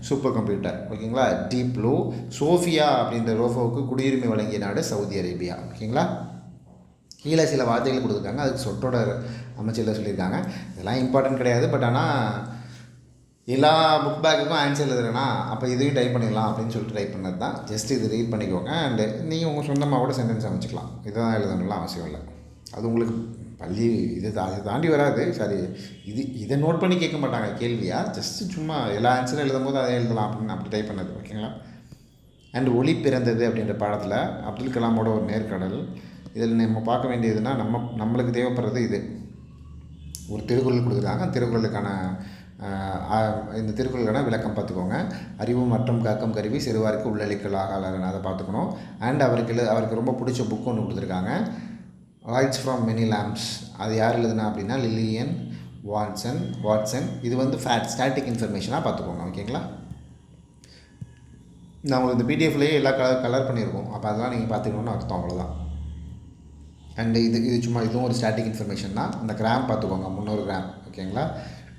சூப்பர் கம்ப்யூட்டர். ஓகேங்களா? Deep blue. சோஃபியா அப்படின்ற ரோஃபோவுக்கு குடியுரிமை வழங்கிய நாடு சவுதி அரேபியா. ஓகேங்களா? கீழே சில வார்த்தைகள் கொடுத்துருக்காங்க, அதுக்கு சொற்றொடர் அமைச்சரில் சொல்லியிருக்காங்க. இதெல்லாம் இம்பார்ட்டன்ட் கிடையாது, பட் ஆனால் எல்லா புக் பேக்குக்கும் ஆன்சர் எழுதுறேன்னா அப்போ இதையும் டைப் பண்ணிடலாம் அப்படின்னு சொல்லிட்டு டைப் பண்ணது தான். ஜஸ்ட் இது ரீட் பண்ணிக்கோங்க. அண்டு நீங்கள் உங்கள் சொந்தமாக கூட சென்டென்ஸ் அமைச்சிக்கலாம். இதுதான் எழுதணும்லாம் அவசியம் இல்லை. அது உங்களுக்கு பள்ளி அதை தாண்டி வராது. சரி, இதை நோட் பண்ணி கேட்க மாட்டாங்க கேள்வியாக, ஜஸ்ட்டு சும்மா எல்லா ஆன்சரும் எழுதும் போது அதை எழுதலாம் அப்படின்னு அப்படி டைப் பண்ணது. ஓகேங்களா? அண்டு ஒளி பிறந்தது அப்படின்ற பாடத்தில் அப்துல் கலாமோட ஒரு நேர்காணல். இதில் நம்ம பார்க்க வேண்டியதுன்னா நம்மளுக்கு தேவைப்படுறது இது. ஒரு திருக்குறள் கொடுத்துருக்காங்க, திருக்குறளுக்கான இந்த திருக்குறளுக்கான விளக்கம் பார்த்துக்கோங்க. அறிவு மற்றும் காக்கம் கருவி சிறுவாருக்கு உள்ளளிக்கலாக அதை பார்த்துக்கணும். அண்ட் அவருக்கு ரொம்ப பிடிச்ச புக் ஒன்று கொடுத்துருக்காங்க, லைட்ஸ் ஃப்ரம் மெனி லேம்ப்ஸ். அது யார் எழுதுனா அப்படின்னா லில்லியன் வாட்சன். இது வந்து ஸ்டாட்டிக் இன்ஃபர்மேஷனாக பார்த்துக்கோங்க. ஓகேங்களா? நான் உங்களுக்கு இந்த பிடிஎஃப்லேயே எல்லா கலர் பண்ணியிருக்கோம், அப்போ அதெல்லாம் நீங்கள் பார்த்துக்கணுன்னு அர்த்தம், அவ்வளோதான். அண்டு இது சும்மா இதுவும் ஒரு ஸ்டாட்டிக் இன்ஃபர்மேஷன் தான். அந்த கிராம் பார்த்துக்கோங்க, 300 கிராம். ஓகேங்களா?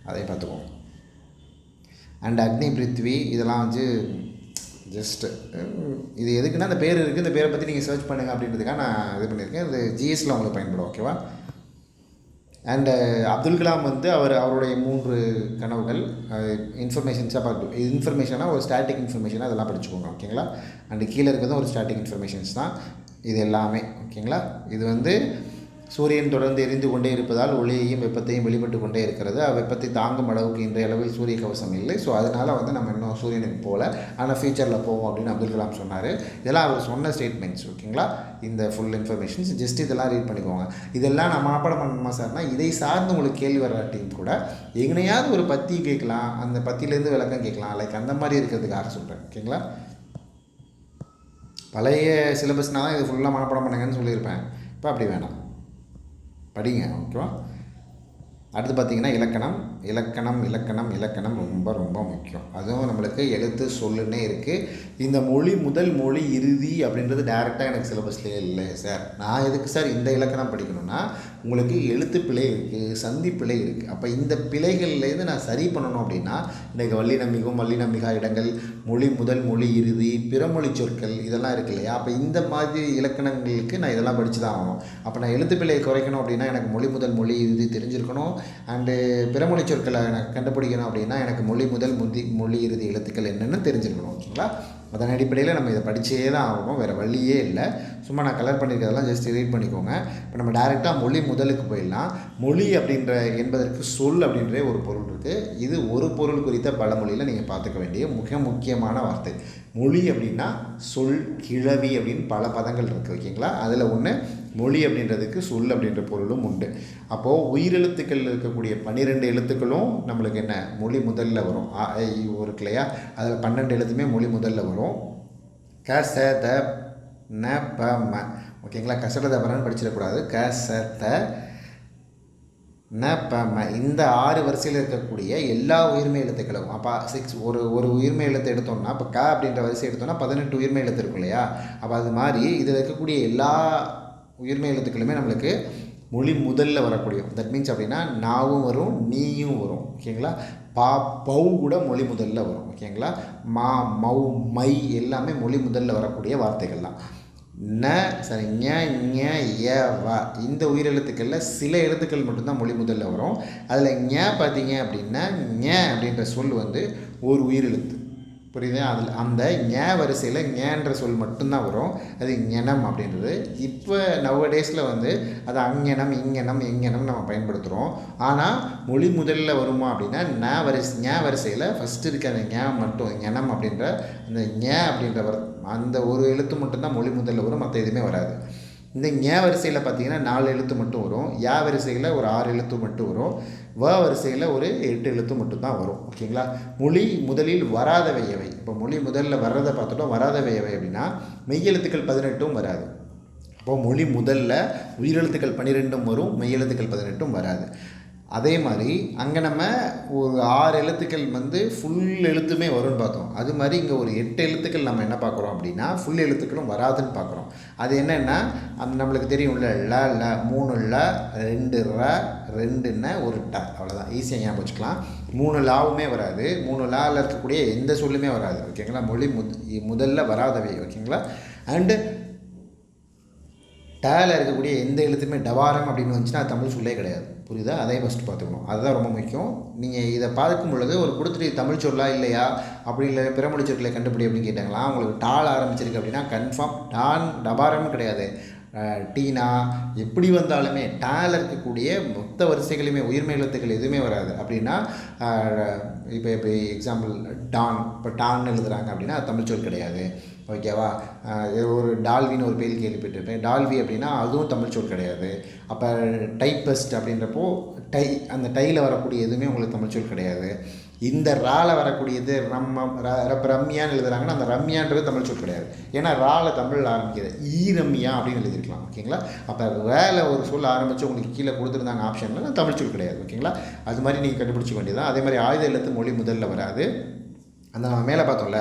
அதையும் பார்த்துக்கோங்க. அண்ட் அக்னி பிருத்வி இதெல்லாம் வந்து ஜஸ்ட்டு இது எதுக்குன்னா அந்த பேர் இருக்குது, இந்த பேரை பற்றி நீங்கள் சர்ச் பண்ணுங்கள் அப்படின்றதுக்காக நான் இது பண்ணியிருக்கேன். இது ஜிஎஸ்சில் உங்களுக்கு பயன்படும். ஓகேவா? அண்டு அப்துல் கலாம் வந்து அவருடைய 3 கனவுகள் இன்ஃபர்மேஷனாக ஒரு ஸ்டாட்டிக் இன்ஃபர்மேஷனாக அதெல்லாம் படிச்சுக்கோங்க. ஓகேங்களா? அண்டு கீழே இருக்கிறதும் ஒரு ஸ்டாட்டிக் இன்ஃபர்மேஷன்ஸ் தான் இது எல்லாமே. ஓகேங்களா? இது வந்து சூரியன் தொடர்ந்து எரிந்து கொண்டே இருப்பதால் ஒளியையும் வெப்பத்தையும் வெளிப்பட்டு கொண்டே இருக்கிறது. வெப்பத்தை தாங்கும் அளவுக்கு இன்றைய அளவில் சூரிய கவசம் இல்லை. ஸோ அதனால் வந்து நம்ம இன்னும் சூரியனுக்கு போகல, ஆனால் ஃபியூச்சரில் போவோம் அப்படின்னு அப்துல் கலாம் சொன்னார். இதெல்லாம் அவர் சொன்ன ஸ்டேட்மெண்ட்ஸ். ஓகேங்களா? இந்த ஃபுல் இன்ஃபர்மேஷன்ஸ் ஜஸ்ட் இதெல்லாம் ரீட் பண்ணிக்கோங்க. இதெல்லாம் நான் மனப்பாடம் பண்ணணுமா சார்னா, இதை சார்ந்து உங்களுக்கு கேள்வி வராட்டியும் கூட எங்கனையாவது ஒரு பத்தி கேட்கலாம், அந்த பத்தியிலேருந்து விளக்கம் கேட்கலாம், லைக் அந்த மாதிரி இருக்கிறதுக்காக சொல்கிறேன். ஓகேங்களா? பழைய சிலபஸ்னால் தான் இது ஃபுல்லாக மனப்பாடம் பண்ணுங்கன்னு சொல்லியிருப்பேன். இப்போ அப்படி வேணாம், படிங்க. ஓகேவா? அடுத்து பார்த்திங்கன்னா இலக்கணம். இலக்கணம் ரொம்ப ரொம்ப முக்கியம். அதுவும் நம்மளுக்கு எழுத்து சொல்லுன்னே இருக்குது. இந்த மொழி முதல் மொழி இறுதி அப்படின்றது டேரெக்டாக எனக்கு சிலபஸ்லேயே இல்லை சார். நான் எதுக்கு சார் இந்த இலக்கணம் படிக்கணும்னா, உங்களுக்கு எழுத்து பிழை இருக்குது, சந்தி பிழை இருக்குது. அப்போ இந்த பிழைகள்லேருந்து நான் சரி பண்ணணும் அப்படின்னா இன்றைக்கு வல்லினமிகும் வல்லினமிகா இடங்கள், மொழி முதல் மொழி இறுதி, பிறமொழி சொற்கள் இதெல்லாம் இருக்கு இல்லையா? அப்போ இந்த மாதிரி இலக்கணங்களுக்கு நான் இதெல்லாம் படித்து தான் ஆகணும். அப்போ நான் எழுத்து பிழையை குறைக்கணும் அப்படின்னா எனக்கு மொழி முதல் மொழி இறுதி தெரிஞ்சிருக்கணும். அண்டு பிறமொழி சொற்களை எனக்கு கண்டுபிடிக்கணும் அப்படின்னா எனக்கு மொழி முதல் மொழி இறுதி எழுத்துக்கள் என்னென்னு தெரிஞ்சிருக்கணும். ஓகேங்களா? அதன் அடிப்படையில் நம்ம இதை படித்தே தான் ஆகணும், வேறு வழியே இல்லை. சும்மா நான் கலர் பண்ணியிருக்கிறதெல்லாம் ஜஸ்ட் ரீட் பண்ணிக்கோங்க. இப்போ நம்ம டைரெக்டாக மொழி முதலுக்கு போயிடலாம். மொழி அப்படின்ற என்பதற்கு சொல் அப்படின்ற ஒரு பொருள் இருக்குது. இது ஒரு பொருள் குறித்த பழமொழியில் நீங்கள் பார்த்துக்க வேண்டிய முக்கியமான வார்த்தை. மொழி அப்படின்னா சொல், கிளவி அப்படின்னு பல பதங்கள் இருக்குது. ஓகேங்களா? அதில் ஒன்று மொழி அப்படின்றதுக்கு சொல் அப்படின்ற பொருளும் உண்டு. அப்போது உயிரெழுத்துக்கள் இருக்கக்கூடிய 12 எழுத்துக்களும் நம்மளுக்கு என்ன மொழி முதல்ல வரும். அ இ ஊ இருக்கு இல்லையா? அதில் 12 எழுத்துமே மொழி முதல்ல வரும். க ச த ந ப ம. ஓகேங்களா? கசட தபரன்னு படிச்சிடக்கூடாது. க ச த ந ப ம. இந்த 6 வரிசையில் இருக்கக்கூடிய எல்லா உயிர்மை எழுத்துக்களும் அப்போ ஒரு உயிர்மை எழுத்து எடுத்தோம்னா, இப்போ க அப்படின்ற வரிசை எடுத்தோம்னா 18 உயிர்மை எழுத்து இருக்கும் இல்லையா? அப்போ அது மாதிரி இதில் இருக்கக்கூடிய எல்லா உயிர்மை எழுத்துக்களுமே நம்மளுக்கு மொழி முதல்ல வரக்கூடிய, தட் மீன்ஸ் அப்படின்னா நாவும் வரும், நீயும் வரும். ஓகேங்களா? பா பௌ கூட மொழி முதல்ல வரும். ஓகேங்களா? மா மௌ மை எல்லாமே மொழி முதல்ல வரக்கூடிய வார்த்தைகள் தான். ந சரி ஞ ஞ ய வ இந்த உயிரெழுத்துக்களில் சில எழுத்துக்கள் மட்டும்தான் மொழி முதல்ல வரும். அதில் ஞ பார்த்தீங்க அப்படின்னா ஞ அப்படின்ற சொல் வந்து ஒரு உயிரெழுத்து. புரியுது? அதில் அந்த ஞ வரிசையில் ஞன்ற சொல் மட்டும்தான் வரும். அது ஞனம் அப்படின்றது. இப்போ நவடேஸில் வந்து அது அங்ஞனம், இங்ஞனம், எங்ஞனம் நம்ம பயன்படுத்துகிறோம். ஆனால் மொழி முதலில் வருமா அப்படின்னா ஞ வரிசையில் ஃபஸ்ட்டு இருக்க அந்த ஞ மட்டும், ஞனம் அப்படின்ற அந்த ஞ அப்படின்ற அந்த ஒரு எழுத்து மட்டும்தான் மொழி முதலில் வரும், மற்ற எதுவுமே வராது. இந்த ஞ வரிசையில் பார்த்தீங்கன்னா 4 எழுத்து மட்டும் வரும். யா வரிசையில் ஒரு 6 எழுத்து மட்டும் வரும். வ வரிசையில் ஒரு 8 எழுத்து மட்டும்தான் வரும். ஓகேங்களா? மொழி முதலில் வராதவை எவை? இப்போ மொழி முதலில் வர்றதை பார்த்துட்டோம். வராதவை எவை அப்படின்னா மெய்யெழுத்துக்கள் 18 வராது. அப்போது மொழி முதல்ல உயிரெழுத்துக்கள் 12 வரும், மெய்யெழுத்துக்கள் 18 வராது. அதே மாதிரி அங்கே நம்ம ஒரு 6 எழுத்துக்கள் வந்து ஃபுல் எழுத்துமே வரும்னு பார்த்தோம். அது மாதிரி இங்கே ஒரு 8 எழுத்துக்கள் நம்ம என்ன பார்க்குறோம் அப்படின்னா ஃபுல் எழுத்துக்களும் வராதுன்னு பார்க்குறோம். அது என்னென்னா நம்மளுக்கு தெரியும்ல, ல ல 3 ல 2 ர 2 ன 1 ட, அவ்வளோதான். ஈஸியாக ஞாபகம் வச்சுக்கலாம். 3 லாவுமே வராது, 3 லாவில் இருக்கக்கூடிய எந்த சொல்லுமே வராது. ஓகேங்களா? மொழி முதல்ல வராதவை. ஓகேங்களா? அண்டு டேல இருக்கக்கூடிய எந்த எழுத்துமே டவாரம் அப்படின்னு வந்துச்சுன்னா அது தமிழ் சொல்லே கிடையாது. புரியுதா? அதை ஃபஸ்ட்டு பார்த்துக்கணும். அதுதான் ரொம்ப முக்கியம். நீங்கள் இதை பார்க்கும் பொழுது ஒரு கொடுத்துட்டு தமிழ் சொல்லா இல்லையா, அப்படி இல்லை பிறமொழி சொற்களை கண்டுபிடி அப்படின்னு கேட்டாங்களா, உங்களுக்கு டால் ஆரம்பிச்சிருக்கு அப்படின்னா கன்ஃபார்ம் டான் டபாரம் கிடையாது. டீனா எப்படி வந்தாலுமே டால் இருக்கக்கூடிய மொத்த வரிசைகளுமே உயிர்மை எழுத்துக்கள் எதுவுமே வராது. அப்படின்னா இப்போ எக்ஸாம்பிள் டான், இப்போ டான் எழுதுகிறாங்க அப்படின்னா அது தமிழ் சொல் கிடையாது. ஓகேவா? ஒரு டால்வின்னு ஒரு பேர் கேள்விப்பட்டிருப்பேன். டால்வி அப்படின்னா அதுவும் தமிழ் சொல் கிடையாது. அப்போ டைப்பஸ்ட் அப்படின்றப்போ அந்த டையில் வரக்கூடிய எதுவுமே உங்களுக்கு தமிழ் சொல் கிடையாது. இந்த ரால வரக்கூடியது ரம்யான்னு எழுதுறாங்கன்னா அந்த ரம்யான்றது தமிழ் சொல் கிடையாது. ஏன்னா ரால தமிழில் ஆரம்பிக்கிறது ஈரம்யா அப்படின்னு எழுதிருக்கலாம். ஓகேங்களா? அப்போ ரேல ஒரு சொல் ஆரம்பித்து உங்களுக்கு கீழே கொடுத்துருந்தாங்க ஆப்ஷனில் தமிழ் சொல் கிடையாது. ஓகேங்களா? அது மாதிரி நீங்கள் கண்டுபிடிச்சிக்க வேண்டியதான். அதே மாதிரி ஆயுத எழுத்து மொழி முதல்ல வராது. அந்த நம்ம மேலே பார்த்தோம்ல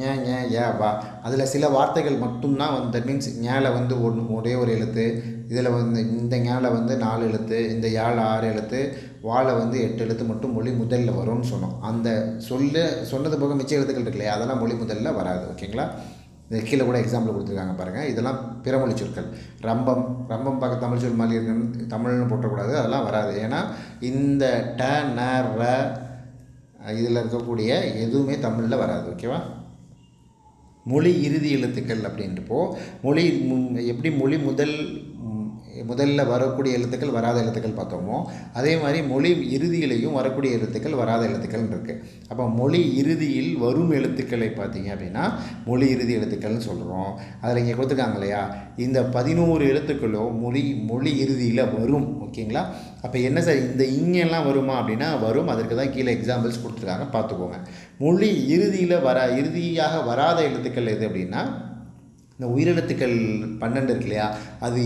ஞ ஞ ஏ வா, அதில் சில வார்த்தைகள் மட்டும்தான் வந்து தட் மீன்ஸ் ஞால வந்து ஒரே ஒரு எழுத்து, இதில் வந்து இந்த ஞால வந்து 4 எழுத்து, இந்த யாழ 6 எழுத்து, வாழை வந்து 8 எழுத்து மட்டும் மொழி முதலில் வரும்னு சொன்னோம். அந்த சொன்னது போக மிச்ச எழுத்துக்கள் இருக்கு இல்லையா, அதெல்லாம் மொழி முதலில் வராது. ஓகேங்களா? இந்த கீழே கூட எக்ஸாம்பிள் கொடுத்துருக்காங்க பாருங்கள். இதெல்லாம் பிறமொழி சொற்கள். ரம்பம் பார்க்க தமிழ் சொல் மாதிரி இருக்குன்னு தமிழ்னு போட்டக்கூடாது, அதெல்லாம் வராது. ஏன்னா இந்த ட ந ர இதில் இருக்கக்கூடிய எதுவுமே தமிழில் வராது. ஓகேவா? மொழி இறுதி எழுத்துக்கள் அப்படின்றப்போ மொழி எப்படி மொழி முதல்ல வரக்கூடிய எழுத்துக்கள் வராத எழுத்துக்கள் பார்த்தோமோ, அதே மாதிரி மொழி இறுதியிலையும் வரக்கூடிய எழுத்துக்கள் வராத எழுத்துக்கள் இருக்குது. அப்போ மொழி இறுதியில் வரும் எழுத்துக்களை பார்த்தீங்க அப்படின்னா மொழி இறுதி எழுத்துக்கள்னு சொல்கிறோம். அதில் இங்கே கொடுத்துருக்காங்க இல்லையா, இந்த 11 எழுத்துக்களும் மொழி இறுதியில் வரும். ஓகேங்களா? அப்போ என்ன சார் இந்த இங்கெல்லாம் வருமா அப்படின்னா வரும். அதற்கு தான் கீழே எக்ஸாம்பிள்ஸ் கொடுத்துருக்காங்க, பார்த்துக்கோங்க. மொழி இறுதியாக வராத எழுத்துக்கள் எது அப்படின்னா இந்த உயிரெழுத்துக்கள் 12 இருக்கு இல்லையா, அது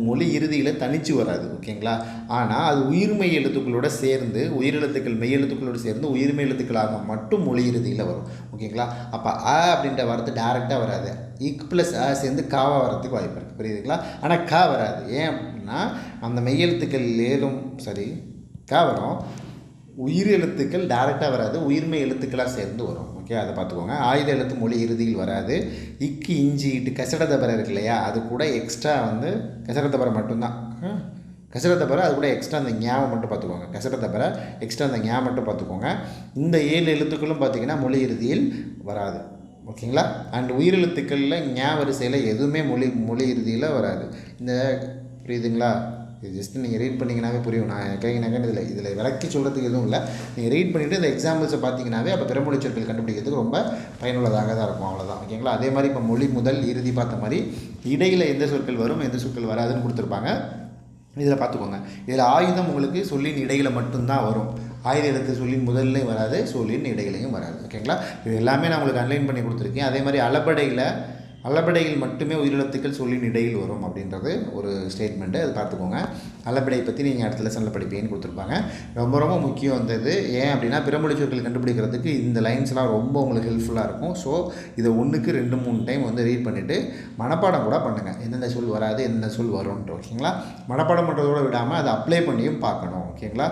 மொழி இறுதியில் தனிச்சு வராது. ஓகேங்களா? ஆனால் அது உயிர்மெய் எழுத்துக்களோடு சேர்ந்து, உயிரெழுத்துக்கள் மெய் எழுத்துக்களோடு சேர்ந்து உயிர்மெய் எழுத்துக்களாக மட்டும் மொழி இறுதியில் வரும். ஓகேங்களா? அப்போ அ அப்படின்ற வார்த்தை டேரெக்டாக வராது. இக் ப்ளஸ் அ சேர்ந்து காவா வரதுக்கு வாய்ப்பு இருக்குது. புரியுதுங்களா? ஆனால் க வராது. ஏன் அப்படின்னா அந்த மெய்யெழுத்துக்கள் ஏதும் சரி க வரும். உயிர் எழுத்துக்கள் டேரெக்டாக வராது, உயிர்மெய் எழுத்துக்களாக சேர்ந்து வரும். ஓகே, அதை பார்த்துக்கோங்க. ஆயுத எழுத்து மொழி இறுதியில் வராது. இக்கு இஞ்சி இட்டு கசடதபரை இருக்கு இல்லையா, அது கூட எக்ஸ்ட்ரா வந்து கசடதபரை மட்டும்தான். கசடதபரை அது கூட எக்ஸ்ட்ரா அந்த ஞாபகம் மட்டும் பார்த்துக்கோங்க. கசடதபரை எக்ஸ்ட்ரா அந்த ஞாபகம் மட்டும் பார்த்துக்கோங்க. இந்த 7 எழுத்துக்களும் பார்த்திங்கன்னா மொழி இறுதியில் வராது. ஓகேங்களா? அண்ட் உயிரெழுத்துக்களில் வரிசையில் எதுவுமே மொழி இறுதியில் வராது. இந்த புரியுதுங்களா? இது ஜஸ்ட்டு நீங்கள் ரீட் பண்ணிங்கனாவே புரியும். நான் கேட்கினாங்க இதில் விளக்கி சொல்கிறதுக்கு எதுவும் இல்லை. நீங்கள் ரீட் பண்ணிவிட்டு இந்த எக்ஸாம்பிள்ஸை பார்த்தீங்கன்னாவே அப்போ பிறமொழி சொற்கள் கண்டுபிடிக்கிறதுக்கு ரொம்ப பயனுள்ளதாக தான் இருக்கும். அவ்வளோதான். ஓகேங்களா? அதே மாதிரி இப்போ மொழி முதல் இறுதி பார்த்த மாதிரி இடையில் எந்த சொற்கள் வரும் எந்த சொற்கள் வராதுன்னு கொடுத்துருப்பாங்க. இதில் பார்த்துக்கோங்க. இதில் ஆயுதம் உங்களுக்கு சொல்லின் இடையில் மட்டும்தான் வரும். ஆயுத எழுத்து சொல்லின் முதல்லையும் வராது, சொல்லின் இடையிலையும் வராது. ஓகேங்களா? இது எல்லாமே நான் உங்களுக்கு அன்லைன் பண்ணி கொடுத்துருக்கேன். அதே மாதிரி அளபடையில் மட்டுமே உயிரெழுத்துக்கள் சொல்லின் இடையில் வரும் அப்படின்றது ஒரு ஸ்டேட்மெண்ட்டு. அது பார்த்துக்கோங்க. அளபடை பற்றி நீங்கள் அடுத்த லெசனில் படிப்பீங்கன்னு கொடுத்துருப்பாங்க. ரொம்ப ரொம்ப முக்கியம் வந்தது. ஏன் அப்படின்னா பிறமொழி சொற்கள் கண்டுபிடிக்கிறதுக்கு இந்த லைன்ஸ்லாம் ரொம்ப உங்களுக்கு ஹெல்ப்ஃபுல்லாக இருக்கும். ஸோ இதை 1க்கு 2-3 டைம் வந்து ரீட் பண்ணிவிட்டு மனப்பாடம் கூட பண்ணுங்கள். எந்தெந்த சொல் வராது எந்தெந்த சொல் வரும்ன்ட்டு. ஓகேங்களா? மனப்பாடம் பண்ணுறதோடு விடாமல் அதை அப்ளை பண்ணியும் பார்க்கணும். ஓகேங்களா?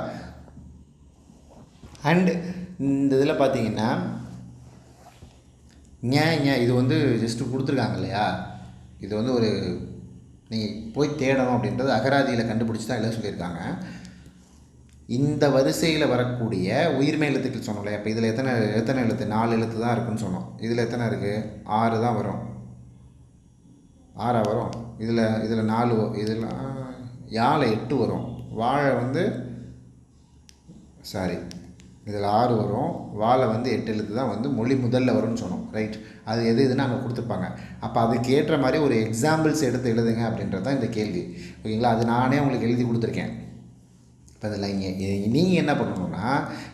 அண்டு இந்த இதில் பார்த்தீங்கன்னா இது வந்து ஜஸ்ட்டு கொடுத்துருக்காங்க இல்லையா, இது வந்து ஒரு நீங்கள் போய் தேடணும் அப்படின்றது அகராதியில் கண்டுபிடிச்சி தான் எல்லாம் சொல்லியிருக்காங்க. இந்த வரிசையில் வரக்கூடிய உயிர்மெய் எழுத்துக்கள் சொன்னோம் இல்லையா. இப்போ இதில் எத்தனை எழுத்து 4 எழுத்து தான் இருக்குதுன்னு சொன்னோம். இதில் எத்தனை இருக்குது? 6 தான் வரும். 6 வரும். இதில் 4 இதில் யாழை 8 வரும். வாழை வந்து இதில் 6 வரும். வாழை வந்து 8 எழுத்து தான் வந்து மொழி முதல்ல வரும்னு சொன்னோம். ரைட்? அது எதுன்னு அங்கே கொடுத்துருப்பாங்க. அப்போ அதுக்கு ஏற்ற மாதிரி ஒரு எக்ஸாம்பிள்ஸ் எடுத்து எழுதுங்க அப்படின்றது தான் இந்த கேள்வி. ஓகேங்களா? அது நானே உங்களுக்கு எழுதி கொடுத்துருக்கேன். இப்போ அதில் நீங்கள் என்ன பண்ணணுன்னா,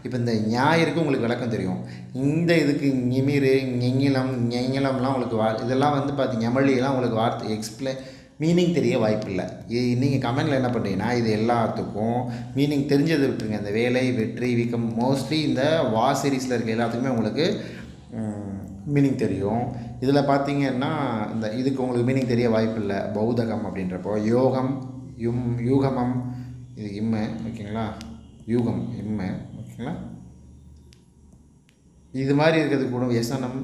இப்போ இந்த ஞாயிற்கு உங்களுக்கு விளக்கம் தெரியும். இந்த இதுக்கு ஞிமிரு ஞெங்கிலம்லாம் உங்களுக்கு இதெல்லாம் வந்து பார்த்திங்க எமளியெல்லாம் உங்களுக்கு வார்த்தை மீனிங் தெரிய வாய்ப்பு இல்லை. நீங்கள் கமெண்டில் என்ன பண்ணுறீங்கன்னா இது எல்லாத்துக்கும் மீனிங் தெரிஞ்சதை விட்டுருங்க. இந்த வேலை, வெற்றி, வீக்கம், மோஸ்ட்லி இந்த சீரீஸில் இருக்க எல்லாத்துக்குமே உங்களுக்கு மீனிங் தெரியும். இதில் பார்த்தீங்கன்னா இந்த இதுக்கு உங்களுக்கு மீனிங் தெரிய வாய்ப்பு இல்லை. பௌதகம் அப்படின்றப்போ யோகம் யூகமம் இது இம்மை. ஓகேங்களா? யூகம் இம்மை. ஓகேங்களா? இது மாதிரி இருக்கிறது கூட யசனம்.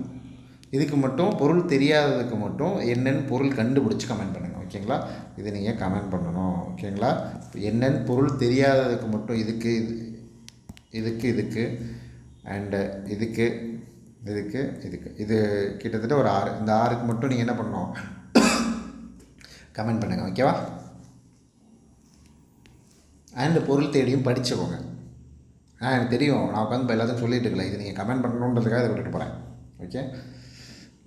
இதுக்கு மட்டும் பொருள் தெரியாததுக்கு மட்டும் என்னென்னு பொருள் கண்டுபிடிச்சி கமெண்ட் பண்ணுங்கள். ஓகேங்களா? இது நீங்கள் கமெண்ட் பண்ணணும். ஓகேங்களா? என்னென்னு பொருள் தெரியாததுக்கு மட்டும் இதுக்கு அண்டு இதுக்கு இது கிட்டத்தட்ட ஒரு 6. இந்த 6க்கு மட்டும் நீங்கள் என்ன பண்ணணும்? கமெண்ட் பண்ணுங்கள். ஓகேவா? அண்டு பொருள் தேடியும் படிச்சுக்கோங்க. எனக்கு தெரியும், நான் உட்காந்து இப்போ எல்லாத்துக்கும் சொல்லிட்டு இருக்கல. இது நீங்கள் கமெண்ட் பண்ணணுன்றதுக்காக இதை விட்டுட்டு போகிறேன். ஓகே.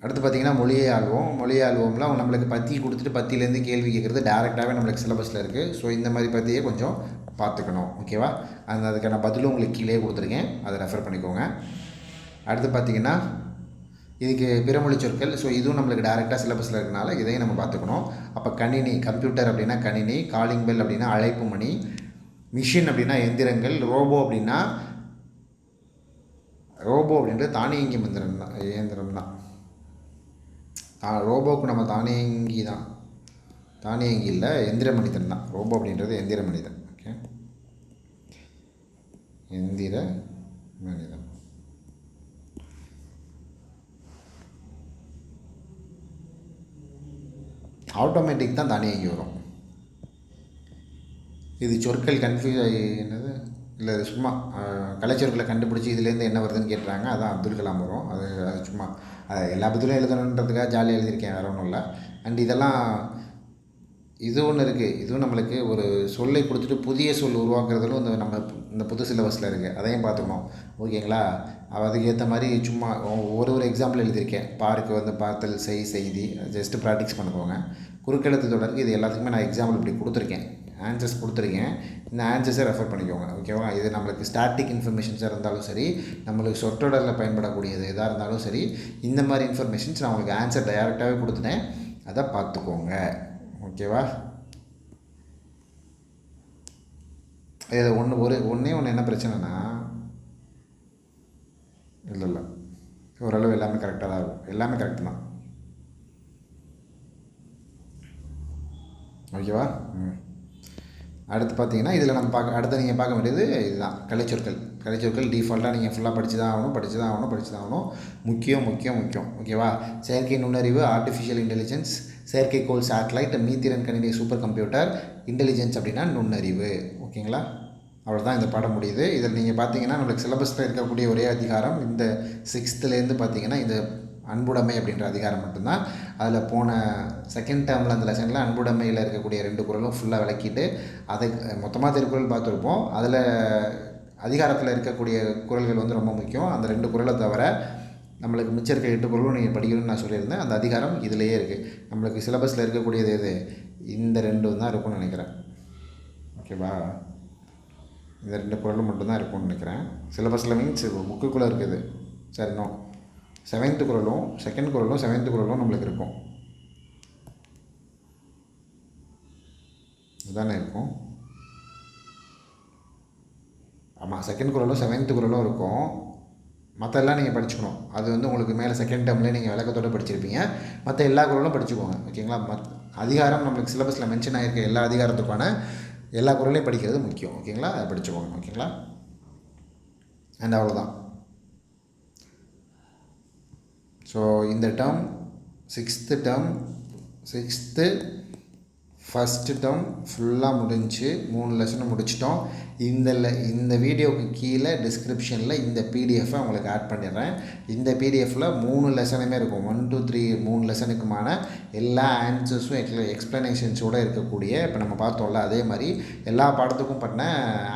அடுத்து பார்த்திங்கன்னா மொழியை ஆல்பம்லாம் நம்மளுக்கு பற்றி கொடுத்துட்டு பத்தியிலேருந்து கேள்வி கேட்குறது டேரெக்டாகவே நம்மளுக்கு சிலபஸில் இருக்குது. ஸோ இந்த மாதிரி பற்றியே கொஞ்சம் பார்த்துக்கணும். ஓகேவா? அதுக்கான பதிலும் உங்களுக்கு கீழே கொடுத்துருக்கேன். அதை ரெஃபர் பண்ணிக்கோங்க. அடுத்து பார்த்திங்கன்னா இதுக்கு பிறமொழி சொற்கள். ஸோ இதுவும் நம்மளுக்கு டேரெக்டாக சிலபஸில் இருக்கனால இதையும் நம்ம பார்த்துக்கணும். அப்போ கணினி, கம்ப்யூட்டர் அப்படின்னா கணினி, காலிங் பெல் அப்படின்னா அழைப்பு மணி, மிஷின் அப்படின்னா எந்திரங்கள், ரோபோ அப்படின்றது தானியங்கி இயந்திரம் தான். ரோபோவுக்கு நம்ம தானியங்கி இல்லை, எந்திர மனிதன் தான். ரோபோ அப்படின்றது எந்திர மனிதன். ஓகே, எந்திர மனிதன். ஆட்டோமேட்டிக் தான் தானியங்கி வரும். இது சொற்கள் கன்ஃபியூஸ் ஆகி என்னது இல்லை, சும்மா கலைச்சொற்களை கண்டுபிடிச்சி இதுலேருந்து என்ன வருதுன்னு கேட்டுறாங்க. அதான் அப்துல் கலாம் வரும். அது சும்மா எல்லா பதிலும் எழுதணுன்றதுக்காக ஜாலியாக எழுதியிருக்கேன், வேறு ஒன்றும் இல்லை. அண்ட் இதெல்லாம் இது ஒன்று இருக்குது. இதுவும் நம்மளுக்கு ஒரு சொல்லை கொடுத்துட்டு புதிய சொல் உருவாக்குறதுலும் இந்த புது சிலபஸில் இருக்குது. அதையும் பார்த்துக்கணும். ஓகேங்களா? அதுக்கு ஏற்ற மாதிரி சும்மா ஒரு எக்ஸாம்பிள் எழுதியிருக்கேன். பார்க்கு வந்து பார்த்தல், செய்தி ஜஸ்ட்டு ப்ராக்டிஸ் பண்ணிக்கோங்க. குறுக்கெழுத்து தொடருக்கு இது எல்லாத்துக்குமே நான் எக்ஸாம்பிள் இப்படி கொடுத்துருக்கேன், ஆன்சர்ஸ் கொடுத்துருக்கேன். இந்த ஆன்சர்ஸை ரெஃபர் பண்ணிக்கோங்க. ஓகேவா? இது நம்மளுக்கு ஸ்டாட்டிக் இன்ஃபர்மேஷன்ஸாக இருந்தாலும் சரி, நம்மளுக்கு சொற்றொடரில் பயன்படக்கூடியது எதாக இருந்தாலும் சரி, இந்த மாதிரி இன்ஃபர்மேஷன்ஸ் நான் உங்களுக்கு ஆன்சர் டைரெக்டாகவே கொடுத்துட்டேன். அதை பார்த்துக்கோங்க. ஓகேவா? இதில் ஒன்றே என்ன பிரச்சனைனா, இல்லை ஓரளவு எல்லாமே கரெக்டாக தான் இருக்கும். எல்லாமே கரெக்டு தான். ஓகேவா? அடுத்து பார்த்தீங்கன்னா இதில் நம்ம அடுத்து நீங்கள் பார்க்க வேண்டியது இதுதான், கலைச்சொற்கள் டிஃபால்ட்டாக நீங்கள் ஃபுல்லாக படித்து தான் ஆகணும். முக்கியம். ஓகேவா? செயற்கை நுண்ணறிவு, ஆர்டிஃபிஷியல் இன்டெலிஜென்ஸ், செயற்கைக்கோள், சேட்டலைட், மீத்திறன் கணினி, சூப்பர் கம்ப்யூட்டர், இன்டெலிஜென்ஸ் அப்படின்னா நுண்ணறிவு. ஓகேங்களா? அவ்வளோதான் இந்த பாடம் முடியுது. இதில் நீங்கள் பார்த்தீங்கன்னா நம்மளுக்கு சிலபஸில் இருக்கக்கூடிய ஒரே அதிகாரம் இந்த 6th பார்த்தீங்கன்னா இந்த அன்புடைமை அப்படின்ற அதிகாரம் மட்டும்தான். அதில் போன செகண்ட் டேர்மில் அந்த லெசனில் அன்புடைமையில் இருக்கக்கூடிய 2 குறளும் ஃபுல்லாக விளக்கிட்டு அதை மொத்தமாக திருக்குறள் பார்த்துருப்போம். அதில் அதிகாரத்தில் இருக்கக்கூடிய குறள்கள் வந்து ரொம்ப முக்கியம். அந்த 2 குறளை தவிர நம்மளுக்கு மிச்சம் இருக்க 8 குறளும் நீங்கள் படிக்கணும்னு நான் சொல்லியிருந்தேன். அந்த அதிகாரம் இதிலேயே இருக்குது. நம்மளுக்கு சிலபஸில் இருக்கக்கூடியது எது? இந்த 2 தான் இருக்கும்னு நினைக்கிறேன். ஓகேவா? இந்த 2 குறளும் மட்டும்தான் இருக்கும்னு நினைக்கிறேன். சிலபஸில் மீன்ஸ் புக்குக்குள்ளே இருக்குது. சரி, நோ 7th குறளும் 2nd குறளும் 7th குறளும் நம்மளுக்கு இருக்கும். இதுதானே இருக்கும். ஆமாம், 2nd குறளும் 7th குறளும் இருக்கும். மற்றெல்லாம் நீங்கள் படிச்சுக்கணும். அது வந்து உங்களுக்கு மேலே செகண்ட் டேர்ம்லேயே நீங்கள் விளக்கத்தோடு படிச்சிருப்பீங்க. மற்ற எல்லா குறளும் படிச்சுக்கோங்க. ஓகேங்களா? அதிகாரம் நம்மளுக்கு சிலபஸில் மென்ஷன் ஆகிருக்க எல்லா அதிகாரத்துக்கான எல்லா குறளையும் படிக்கிறது முக்கியம். ஓகேங்களா? அதை படிச்சுக்கோங்க. ஓகேங்களா? அண்ட் அவ்வளோதான். ஸோ இந்த டேர்ம் 6th ஃபஸ்ட்டு டேர்ம் ஃபுல்லாக முடிஞ்சு 3 லெசனை முடிச்சிட்டோம். இந்த வீடியோவுக்கு கீழே டிஸ்கிரிப்ஷனில் இந்த பிடிஎஃப்பை உங்களுக்கு ஆட் பண்ணிடுறேன். இந்த பிடிஎஃப்பில் 3 லெசனுமே இருக்கும். 1 2 3 3 லெசனுக்குமான எல்லா ஆன்சர்ஸும் எக்ஸ்ப்ளனேஷன்ஸோடு இருக்கக்கூடிய, இப்போ நம்ம பார்த்தோம்ல அதே மாதிரி எல்லா பாடத்துக்கும் பண்ண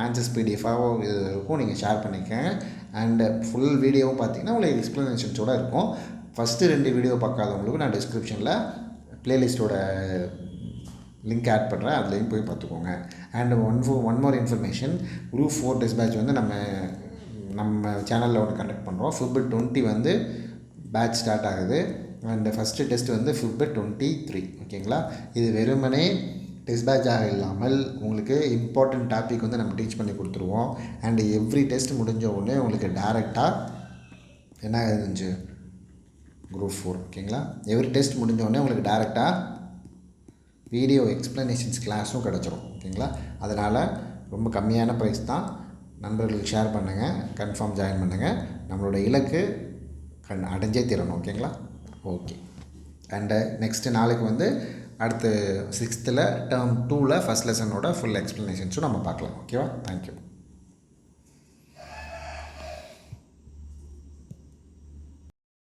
ஆன்சர்ஸ் பிடிஎஃபாகவும் இது இருக்கும். நீங்கள் ஷேர் பண்ணிக்கங்க. அண்டு ஃபுல் வீடியோவும் பார்த்தீங்கன்னா உங்களுக்கு எக்ஸ்ப்ளனேஷன்ஸோடு இருக்கும். ஃபஸ்ட்டு 2 வீடியோ பார்க்காதவங்களுக்கு நான் டிஸ்கிரிப்ஷனில் ப்ளேலிஸ்ட்டோட லிங்க் ஆட் பண்ணுறேன். அதுலேயும் போய் பார்த்துக்கோங்க. And one more information, group 4 test batch வந்து நம்ம சேனலில் ஒன்று கண்டக்ட் பண்ணுறோம். Feb 20 வந்து பேட்ச் ஸ்டார்ட் ஆகுது. அண்டு ஃபஸ்ட்டு டெஸ்ட் வந்து Feb 23. ஓகேங்களா? இது வெறுமனே டெஸ்ட் பேட்சாக இல்லாமல் உங்களுக்கு இம்பார்ட்டண்ட் டாபிக் வந்து நம்ம டீச் பண்ணி கொடுத்துருவோம். அண்டு எவ்ரி டெஸ்ட் முடிஞ்ச உடனே உங்களுக்கு டேரெக்டாக என்ன இருந்துச்சு, குரூப் 4. ஓகேங்களா? எவ்ரி டெஸ்ட் முடிஞ்சோடனே உங்களுக்கு டேரெக்டாக வீடியோ எக்ஸ்ப்ளனேஷன்ஸ் கிளாஸும் கிடச்சிரும். ஓகேங்களா? அதனால் ரொம்ப கம்மியான ப்ரைஸ் தான். நண்பர்களுக்கு ஷேர் பண்ணுங்கள். கன்ஃபார்ம் ஜாயின் பண்ணுங்கள். நம்மளோட இலக்கு அடைஞ்சே தீரணும். ஓகேங்களா? ஓகே. அண்டு நெக்ஸ்ட்டு நாளைக்கு வந்து அடுத்து 6th டேர்ம் 2 ஃபஸ்ட் லெசனோட ஃபுல் எக்ஸ்ப்ளனேஷன்ஸும் நம்ம பார்க்கலாம். ஓகேவா? தேங்க்யூ.